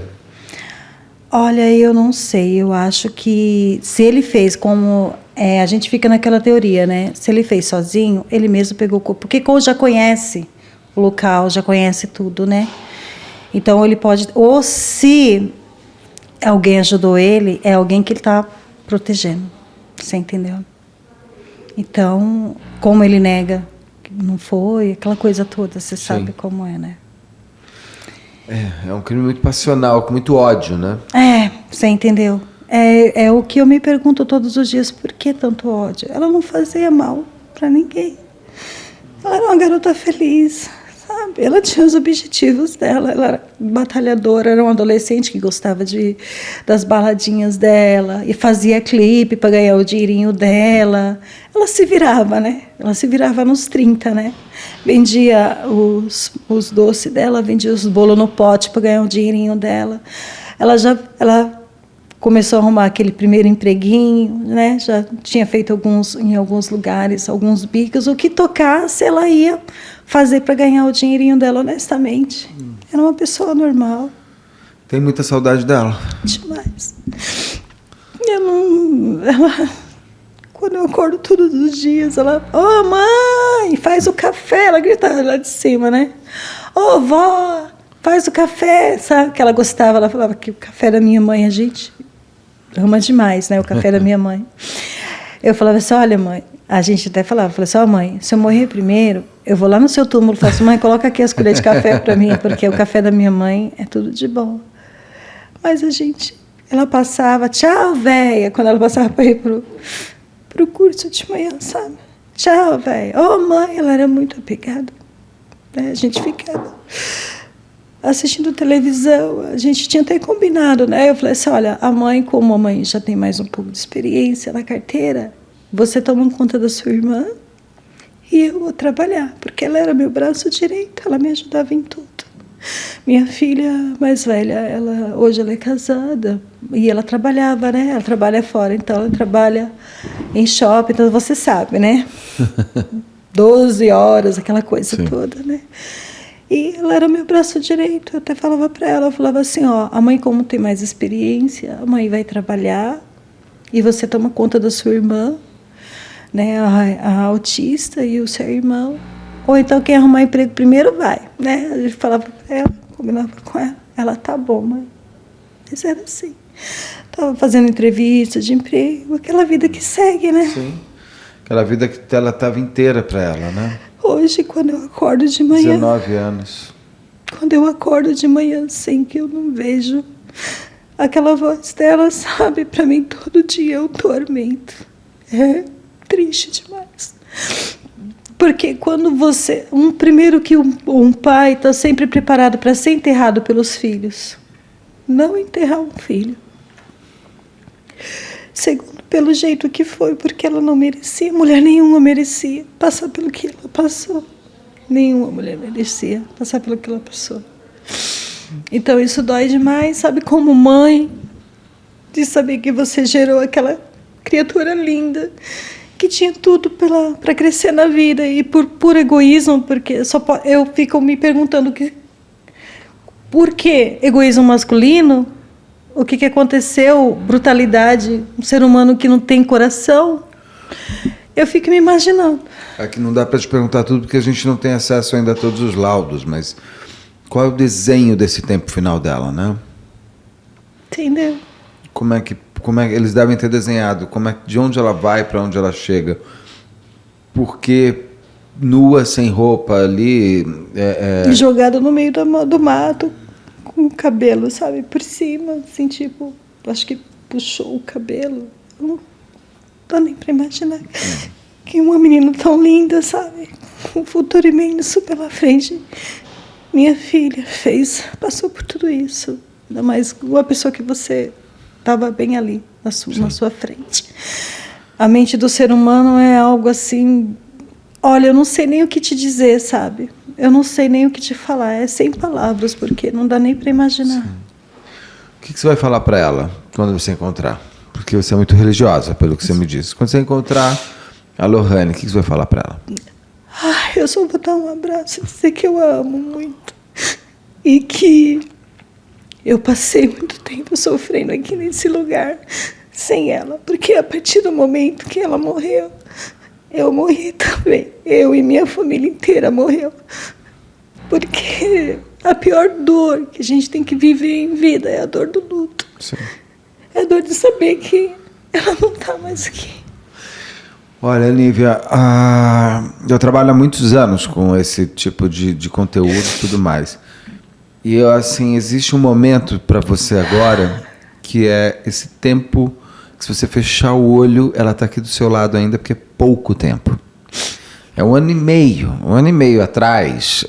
Olha, eu não sei. Eu acho que se ele fez como... a gente fica naquela teoria, né? Se ele fez sozinho, ele mesmo pegou o corpo. Porque como já conhece o local, já conhece tudo, né? Então, ele pode... Ou se alguém ajudou ele, é alguém que ele está protegendo. Você entendeu? Então, como ele nega que não foi, aquela coisa toda, você sabe como é, né? É um crime muito passional, com muito ódio, né? Você entendeu? É o que eu me pergunto todos os dias, por que tanto ódio? Ela não fazia mal para ninguém. Ela era uma garota feliz, sabe? Ela tinha os objetivos dela, ela era batalhadora, era uma adolescente que gostava das baladinhas dela e fazia clipe para ganhar o dinheirinho dela. Ela se virava, né? Ela se virava nos 30, né? Vendia os doces dela, vendia os bolos no pote para ganhar o dinheirinho dela. Ela começou a arrumar aquele primeiro empreguinho, né? Já tinha feito em alguns lugares, alguns bicos. O que tocasse, ela ia fazer para ganhar o dinheirinho dela honestamente. Era uma pessoa normal. Tem muita saudade dela? Demais. Quando eu acordo todos os dias, ela... Ô, mãe, faz o café. Ela gritava lá de cima, né? Ô, vó, faz o café. Sabe que ela gostava? Ela falava que o café da minha mãe, a gente ama demais, né? O café da minha mãe. Eu falava assim, olha, mãe... A gente até falava assim, mãe, se eu morrer primeiro, eu vou lá no seu túmulo e falo assim, mãe, coloca aqui as colheres de café para mim, porque o café da minha mãe é tudo de bom. Mas ela passava, tchau, véia, quando ela passava para ir pro curso de manhã, sabe? Tchau, véia. Mãe, ela era muito apegada. Né? A gente ficava assistindo televisão, a gente tinha até combinado, né? Eu falei assim, olha, a mãe, como a mãe já tem mais um pouco de experiência na carteira, você toma conta da sua irmã e eu vou trabalhar, porque ela era meu braço direito, ela me ajudava em tudo. Minha filha mais velha, hoje ela é casada e ela trabalhava, né? Ela trabalha fora, então ela trabalha em shopping, então você sabe, né? 12 horas, aquela coisa toda, né? E ela era meu braço direito, eu até falava para ela, eu falava assim, a mãe como tem mais experiência, a mãe vai trabalhar e você toma conta da sua irmã, né, a autista e o seu irmão, ou então quem arrumar emprego primeiro vai, né? A gente falava para ela, combinava com ela tá bom, mãe. Mas era assim, estava fazendo entrevista de emprego, aquela vida que segue, né? Sim, aquela vida que ela estava inteira para ela, né? Hoje, quando eu acordo de manhã... 19 anos. Quando eu acordo de manhã, assim, que eu não vejo aquela voz dela, sabe? Para mim, todo dia é um tormento. É triste demais. Porque quando primeiro que um pai está sempre preparado para ser enterrado pelos filhos. Não enterrar um filho. Segundo, pelo jeito que foi, porque ela não merecia, mulher nenhuma merecia passar pelo que ela passou. Nenhuma mulher merecia passar pelo que ela passou. Então isso dói demais, sabe, como mãe, de saber que você gerou aquela criatura linda, que tinha tudo para crescer na vida, e por egoísmo, porque eu fico me perguntando por que egoísmo masculino o que aconteceu, brutalidade, um ser humano que não tem coração. Eu fico me imaginando. Aqui não dá para te perguntar tudo porque a gente não tem acesso ainda a todos os laudos, mas qual é o desenho desse tempo final dela, né? Entendeu? Como é que eles devem ter desenhado? De onde ela vai, para onde ela chega? Porque nua, sem roupa ali... Jogada no meio do mato, com o cabelo, sabe, por cima, assim, tipo, acho que puxou o cabelo. Não dá nem para imaginar que uma menina tão linda, sabe, com um futuro imenso pela frente. Minha filha passou por tudo isso. Ainda mais uma pessoa que você estava bem ali, na sua frente. A mente do ser humano é algo assim... Olha, eu não sei nem o que te dizer, sabe? Eu não sei nem o que te falar. É sem palavras, porque não dá nem para imaginar. Sim. O que você vai falar para ela quando você encontrar? Porque você é muito religiosa, pelo que você me disse. Quando você encontrar a Lohane, o que você vai falar para ela? Eu só vou dar um abraço e dizer que eu a amo muito. E que eu passei muito tempo sofrendo aqui nesse lugar sem ela. Porque a partir do momento que ela morreu, eu morri também. Eu e minha família inteira morreu. Porque a pior dor que a gente tem que viver em vida é a dor do luto. Sim. É a dor de saber que ela não está mais aqui. Olha, Nívia, eu trabalho há muitos anos com esse tipo de conteúdo e tudo mais. E, assim, existe um momento para você agora que é esse tempo que, se você fechar o olho, ela está aqui do seu lado ainda, porque é pouco tempo. É um ano e meio atrás,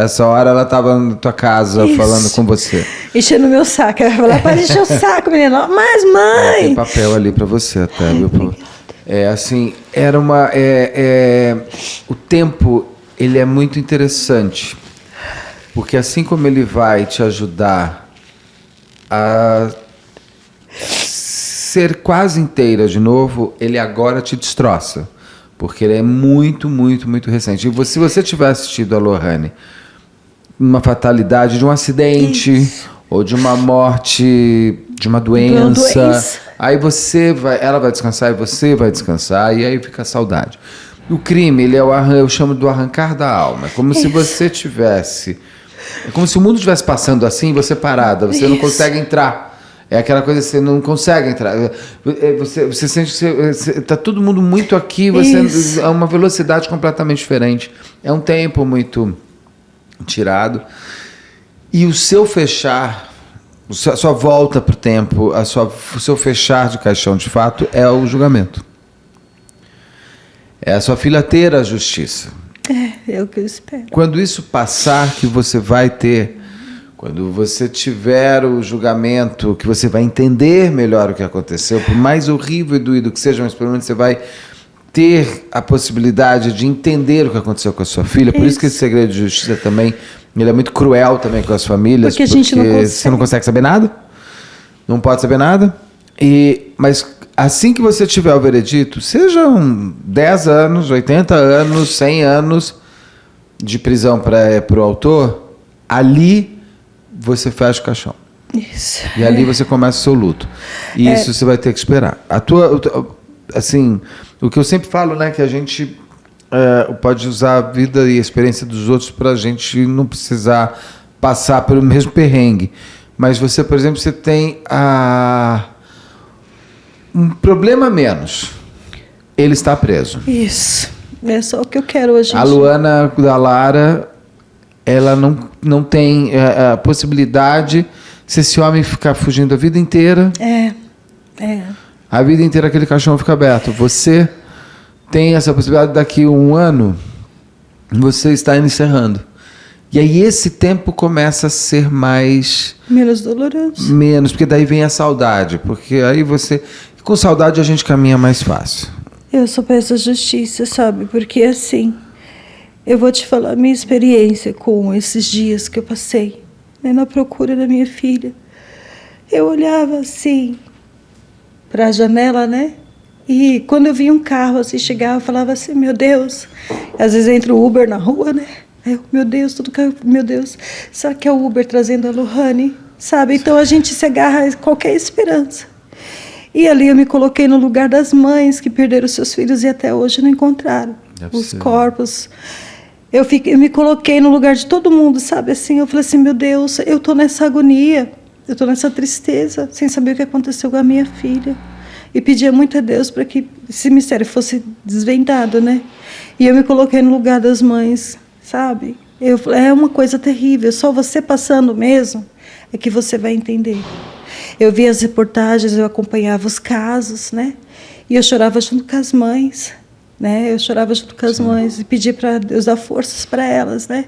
essa hora ela estava na tua casa falando com você. Enchendo meu saco. Ela vai falar, para de encher o saco, menina. Mas, mãe! Tem papel ali para você até, viu? Assim, era uma... o tempo, ele é muito interessante, porque assim como ele vai te ajudar a ser quase inteira de novo, ele agora te destroça, porque ele é muito, muito, muito recente. E se você tiver assistido a Lohane, uma fatalidade de um acidente ou de uma morte, de uma doença, aí ela vai descansar e você vai descansar, e aí fica a saudade. O crime, ele eu chamo do arrancar da alma. É como se você tivesse... É como se o mundo estivesse passando assim, você parada, você não consegue entrar. É aquela coisa que você não consegue entrar. Você sente que está todo mundo muito aqui, é uma velocidade completamente diferente. É um tempo muito tirado. E o seu fechar, a sua volta para o tempo, o seu fechar de caixão de fato é o julgamento. É a sua filha ter a justiça. É o que eu espero. Quando isso passar, que você vai ter... Quando você tiver o julgamento, que você vai entender melhor o que aconteceu, por mais horrível e doído que seja, mas pelo menos você vai ter a possibilidade de entender o que aconteceu com a sua filha. Por isso que esse segredo de justiça também, ele é muito cruel também com as famílias. Porque a gente não consegue. Você não consegue saber nada, não pode saber nada. Mas assim que você tiver o veredito, sejam 10 anos, 80 anos, 100 anos de prisão para o autor, ali... você fecha o caixão. Isso. E ali você começa o seu luto. E isso você vai ter que esperar. Assim, o que eu sempre falo, né, que a gente pode usar a vida e a experiência dos outros para a gente não precisar passar pelo mesmo perrengue. Mas você, por exemplo, você tem um problema menos. Ele está preso. Isso. É só o que eu quero hoje. A Luana da Lara... ela não tem a possibilidade, se esse homem ficar fugindo a vida inteira... A vida inteira aquele caixão fica aberto. Você tem essa possibilidade, daqui a um ano, você está encerrando. E aí esse tempo começa a ser mais... menos doloroso. Menos, porque daí vem a saudade. Porque aí você... Com saudade a gente caminha mais fácil. Eu só peço justiça, sabe? Porque assim... eu vou te falar a minha experiência com esses dias que eu passei, né, na procura da minha filha. Eu olhava assim para a janela, né? E quando eu via um carro assim chegar, eu falava assim, meu Deus. Às vezes entra o Uber na rua, né? Meu Deus, tudo caiu, meu Deus. Será que é o Uber trazendo a Lohane? sabe? Então a gente se agarra a qualquer esperança. E ali eu me coloquei no lugar das mães que perderam seus filhos e até hoje não encontraram os corpos. Eu me coloquei no lugar de todo mundo, sabe? Assim, eu falei assim, meu Deus, eu estou nessa agonia, eu estou nessa tristeza, sem saber o que aconteceu com a minha filha. E pedia muito a Deus para que esse mistério fosse desvendado, né? E eu me coloquei no lugar das mães, sabe? Eu falei, é uma coisa terrível, só você passando mesmo é que você vai entender. Eu via as reportagens, eu acompanhava os casos, né? E eu chorava junto com as mães, né? Eu chorava junto com as mães e pedia para Deus dar forças para elas, né?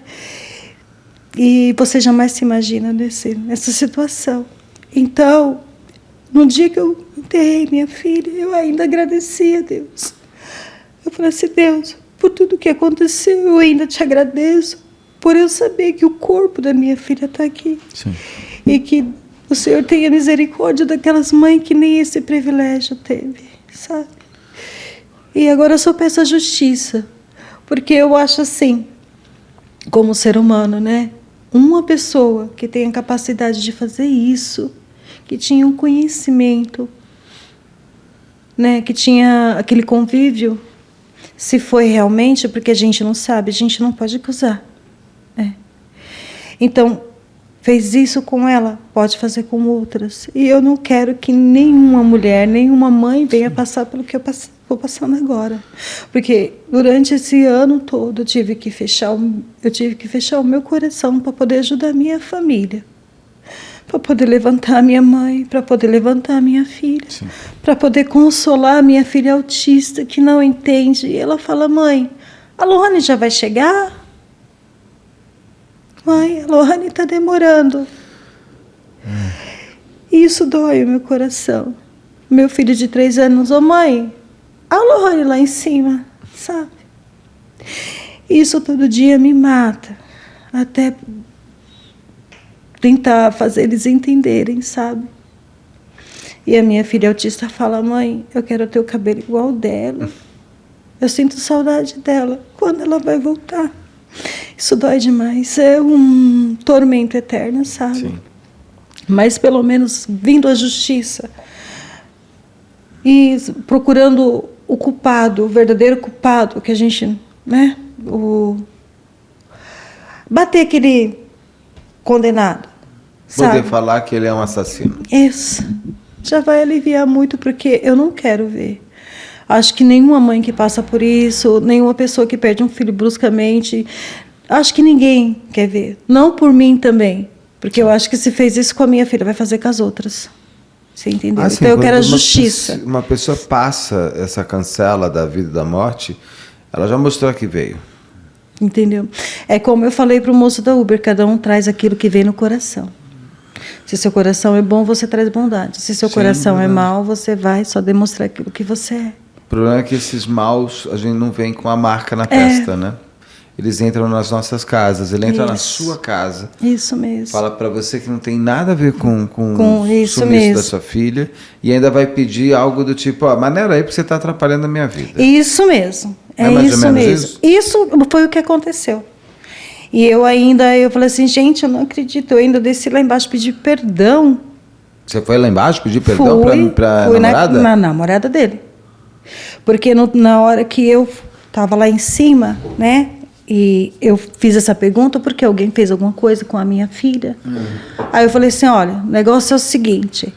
E você jamais se imagina nessa situação. Então, no dia que eu enterrei minha filha, eu ainda agradeci a Deus. Eu falei assim, Deus, por tudo que aconteceu, eu ainda te agradeço por eu saber que o corpo da minha filha está aqui. Sim. E que o Senhor tenha misericórdia daquelas mães que nem esse privilégio teve, sabe? E agora eu só peço a justiça, porque eu acho assim, como ser humano, né? Uma pessoa que tem a capacidade de fazer isso, que tinha um conhecimento, né? Que tinha aquele convívio, se foi realmente, porque a gente não sabe, a gente não pode acusar. Então, fez isso com ela, pode fazer com outras. E eu não quero que nenhuma mulher, nenhuma mãe venha passar pelo que eu estou passando agora. Porque durante esse ano todo eu tive que fechar o meu coração para poder ajudar a minha família. Para poder levantar a minha mãe, para poder levantar a minha filha. Para poder consolar a minha filha autista que não entende. E ela fala, mãe, a Lohane já vai chegar? Mãe, a Lohane está demorando. Isso dói o meu coração. Meu filho de 3 anos, ô mãe, a Lohane lá em cima, sabe? Isso todo dia me mata. Até tentar fazer eles entenderem, sabe? E a minha filha autista fala, mãe, eu quero ter o cabelo igual ao dela. Eu sinto saudade dela. Quando ela vai voltar? Isso dói demais, é um tormento eterno, sabe? Sim. Mas pelo menos vindo à justiça e procurando o culpado, o verdadeiro culpado, que a gente, né? Bater aquele condenado, sabe? Poder falar que ele é um assassino. Isso. Já vai aliviar muito, porque eu não quero ver. Acho que nenhuma mãe que passa por isso, nenhuma pessoa que perde um filho bruscamente, acho que ninguém quer ver. Não por mim também, porque eu acho que se fez isso com a minha filha, vai fazer com as outras. Você entendeu? Assim, então eu quero a justiça. Uma pessoa passa essa cancela da vida e da morte, ela já mostrou que veio. Entendeu? É como eu falei para o moço da Uber, cada um traz aquilo que vem no coração. Se seu coração é bom, você traz bondade. Se seu coração é mau, você vai só demonstrar aquilo que você é. O problema é que esses maus, a gente não vem com a marca na testa, né? Eles entram nas nossas casas, ele entra na sua casa. Isso mesmo. Fala para você que não tem nada a ver com isso o sumiço mesmo da sua filha e ainda vai pedir algo do tipo, maneira aí porque você está atrapalhando a minha vida. Isso mesmo. É mais isso ou menos mesmo. Isso foi o que aconteceu. E eu falei assim, gente, eu não acredito. Eu ainda desci lá embaixo pedir perdão. Você foi lá embaixo pedir perdão para a namorada? Na namorada dele. Porque na hora que eu estava lá em cima, né? E eu fiz essa pergunta porque alguém fez alguma coisa com a minha filha. Aí eu falei assim, olha, o negócio é o seguinte,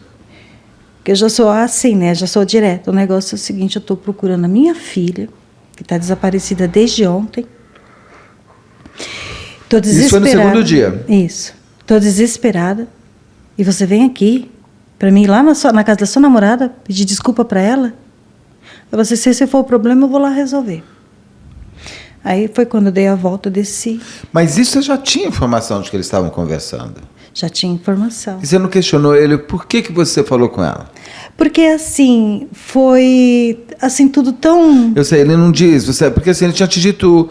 que eu já sou assim, né? Já sou direta. O negócio é o seguinte, eu estou procurando a minha filha, que está desaparecida desde ontem. Estou desesperada. Isso foi no segundo dia? Isso. Estou desesperada. E você vem aqui para mim ir lá na casa da sua namorada pedir desculpa para ela? Eu falei assim, se esse for o problema, eu vou lá resolver. Aí foi quando eu dei a volta, eu desci. Mas isso você já tinha informação de que eles estavam conversando? Já tinha informação. E você não questionou ele, por que você falou com ela? Porque assim, foi assim, tudo tão... Eu sei, ele não diz, porque assim, ele tinha te dito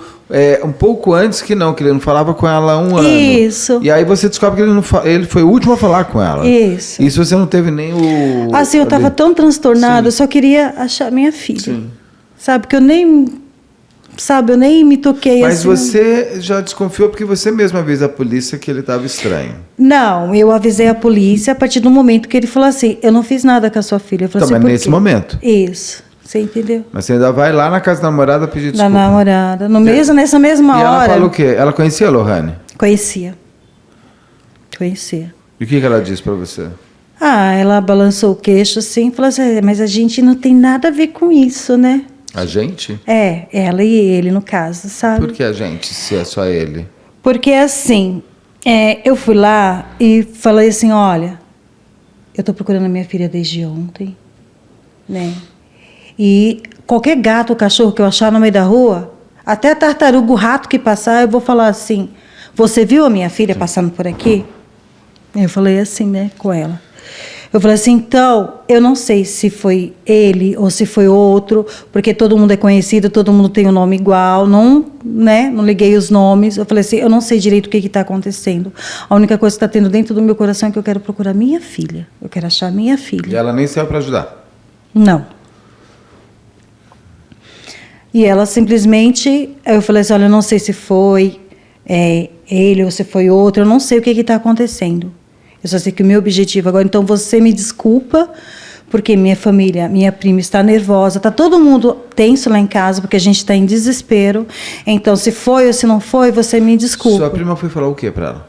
um pouco antes que ele não falava com ela há um ano. Isso. E aí você descobre que ele foi o último a falar com ela. Isso. Isso você não teve nem o... Assim, eu estava tão transtornada, eu só queria achar minha filha. Sim. Sabe, que eu nem sabe, eu nem me toquei. Mas assim. você já desconfiou porque você mesma avisa a polícia que ele estava estranho. Não, eu avisei a polícia a partir do momento que ele falou assim, eu não fiz nada com a sua filha. Eu falei Então, assim, mas por nesse quê? momento. Isso, você entendeu? Mas você ainda vai lá na casa da namorada pedir Da desculpa. namorada. Nessa mesma E hora. ela falou o quê? Ela conhecia a Lohane? Conhecia. E o que ela disse pra você? Ah, ela balançou o queixo assim e falou assim, mas a gente não tem nada a ver com isso, né? A gente? É, ela e ele, no caso, sabe? Por que a gente, se é só ele? Porque assim, eu fui lá e falei assim, olha, eu tô procurando a minha filha desde ontem, né? E qualquer gato ou cachorro que eu achar no meio da rua, até a tartaruga, o rato que passar, eu vou falar assim, você viu a minha filha passando por aqui? Eu falei assim, né, com ela. Eu falei assim, então, eu não sei se foi ele ou se foi outro, porque todo mundo é conhecido, todo mundo tem um nome igual, não, né, não liguei os nomes. Eu falei assim, eu não sei direito o que está acontecendo. A única coisa que está tendo dentro do meu coração é que eu quero procurar minha filha. Eu quero achar minha filha. E ela nem saiu para ajudar? Não. E ela simplesmente, eu falei assim, olha, eu não sei se foi ele ou se foi outro, eu não sei o que está acontecendo. Eu só sei que o meu objetivo agora, então você me desculpa, porque minha família, minha prima está nervosa, está todo mundo tenso lá em casa, porque a gente está em desespero. Então, se foi ou se não foi, você me desculpa. Sua prima foi falar o que para ela?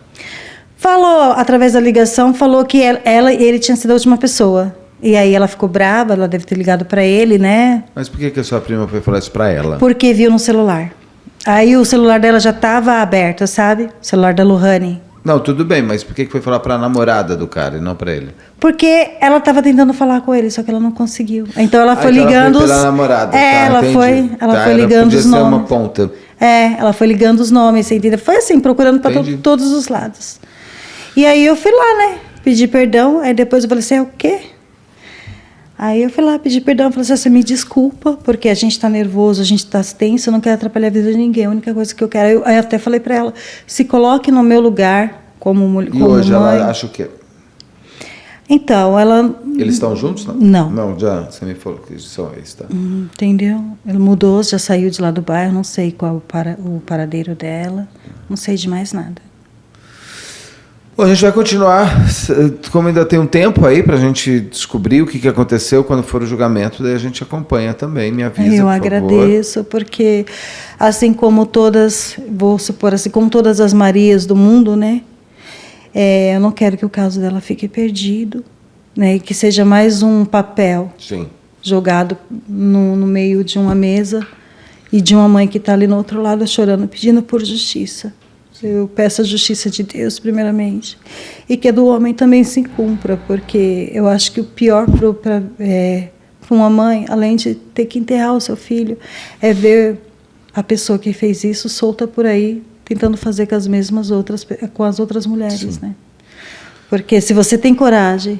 Falou, através da ligação, falou que ele tinha sido a última pessoa. E aí ela ficou brava, ela deve ter ligado para ele, né? Mas por que a sua prima foi falar isso para ela? Porque viu no celular. Aí o celular dela já estava aberto, sabe? O celular da Lohane. Não, tudo bem, mas por que foi falar para a namorada do cara e não para ele? Porque ela estava tentando falar com ele, só que ela não conseguiu. Então ela foi ligando ela foi pela namorada. ela entendi. foi ligando os podia ser nomes. uma ponta. Ela foi ligando os nomes, você entendeu? Foi assim, procurando para todos os lados. E aí eu fui lá, né? Pedi perdão, aí depois eu falei assim, o quê? Aí eu fui lá pedir perdão, falei assim, você me desculpa, porque a gente está nervoso, a gente está tenso, eu não quero atrapalhar a vida de ninguém, a única coisa que eu quero... Aí eu até falei para ela, se coloque no meu lugar como mulher. E hoje mãe. Ela acha o quê? Então, ela... Eles estão juntos, não? Não. Não, já, você me falou que são eles, tá? Entendeu? Ele mudou, já saiu de lá do bairro, não sei qual o paradeiro dela, não sei de mais nada. Bom, a gente vai continuar, como ainda tem um tempo aí para a gente descobrir o que aconteceu quando for o julgamento, daí a gente acompanha também, me avisa, por favor. Eu agradeço, porque assim como todas, vou supor, assim como todas as Marias do mundo, né? Eu não quero que o caso dela fique perdido, né? E que seja mais um papel jogado no meio de uma mesa e de uma mãe que está ali no outro lado chorando, pedindo por justiça. Eu peço a justiça de Deus, primeiramente, e que a do homem também se cumpra, porque eu acho que o pior para uma mãe, além de ter que enterrar o seu filho, é ver a pessoa que fez isso solta por aí, tentando fazer com as outras mulheres, né? Porque se você tem coragem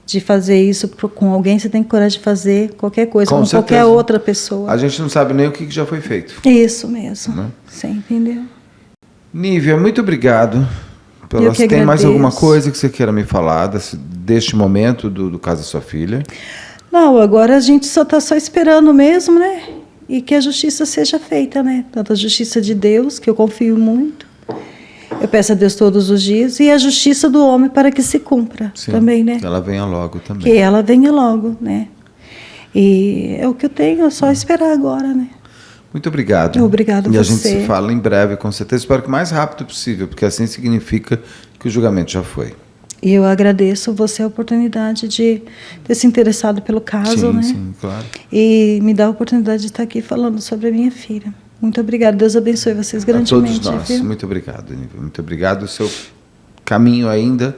de fazer isso com alguém, você tem coragem de fazer qualquer coisa, com qualquer outra pessoa. A gente não sabe nem o que já foi feito. Isso mesmo, você entendeu? Nívia, muito obrigado. Tem mais alguma coisa que você queira me falar deste momento do caso da sua filha? Não, agora a gente só está esperando mesmo, né? E que a justiça seja feita, né? Tanto a justiça de Deus, que eu confio muito, eu peço a Deus todos os dias, e a justiça do homem para que se cumpra também, né? Que ela venha logo também. Que ela venha logo, né? E é o que eu tenho, é só esperar agora, né? Muito obrigado. Obrigado a você. E a gente se fala em breve, com certeza. Espero que o mais rápido possível, porque assim significa que o julgamento já foi. E eu agradeço você a oportunidade de ter se interessado pelo caso, né? Sim, claro. E me dá a oportunidade de estar aqui falando sobre a minha filha. Muito obrigada. Deus abençoe vocês grandemente. A todos nós. Viu? Muito obrigado, Nívia. Muito obrigado. O seu caminho ainda...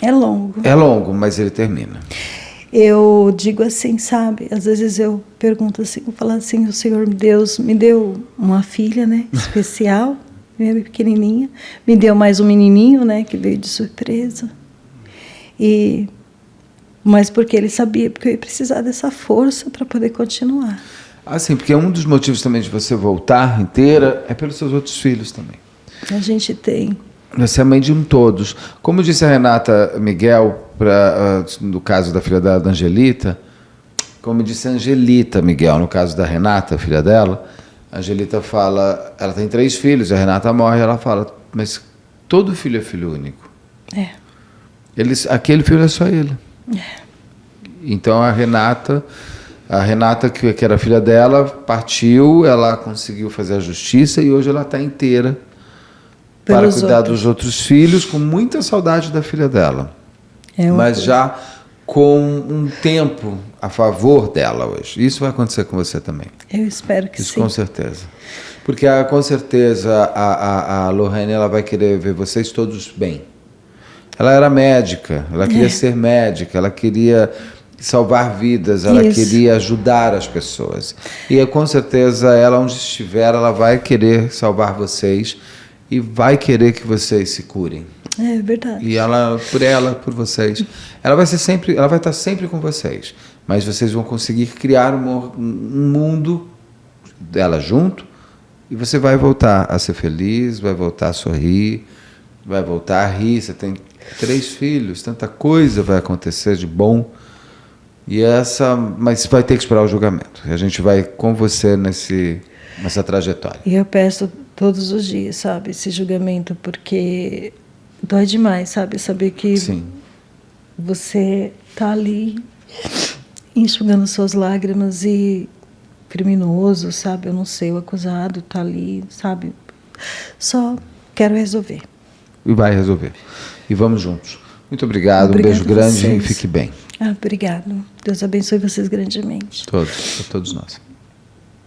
É longo. É longo, mas ele termina. Eu digo assim, sabe? Às vezes eu pergunto assim, eu falo assim, o Senhor Deus me deu uma filha, né? Especial, minha pequenininha. Me deu mais um menininho, né? Que veio de surpresa. Mas porque ele sabia que eu ia precisar dessa força para poder continuar. Sim, porque um dos motivos também de você voltar inteira é pelos seus outros filhos também. A gente tem. Você é mãe de todos. Como disse a Renata Miguel, no caso da filha dela, da Angelita, como disse a Angelita Miguel, no caso da Renata, filha dela, A Angelita fala, ela tem 3 filhos, a Renata morre, ela fala, mas todo filho é filho único. Aquele filho é só ele. Então a Renata que era filha dela, partiu, ela conseguiu fazer a justiça e hoje ela está inteira para cuidar dos outros filhos, com muita saudade da filha dela. Mas já com um tempo a favor dela hoje. Isso vai acontecer com você também. Eu espero que sim. Isso com certeza. Porque com certeza a Lorraine ela vai querer ver vocês todos bem. Ela era médica, ela queria ser médica, ela queria salvar vidas, ela queria ajudar as pessoas. E com certeza ela, onde estiver, ela vai querer salvar vocês e vai querer que vocês se curem. É verdade. E por vocês, ela vai estar sempre com vocês, mas vocês vão conseguir criar um mundo dela junto e você vai voltar a ser feliz, vai voltar a sorrir, vai voltar a rir. Você tem 3 filhos, tanta coisa vai acontecer de bom. Mas vai ter que esperar o julgamento. A gente vai com você nessa trajetória. E eu peço todos os dias, sabe, esse julgamento, porque dói demais, sabe, saber que você tá ali enxugando suas lágrimas e criminoso, sabe, eu não sei, o acusado tá ali, sabe, só quero resolver. E vai resolver. E vamos juntos. Muito obrigado, um beijo grande e fique bem. Obrigado. Deus abençoe vocês grandemente. Todos nós.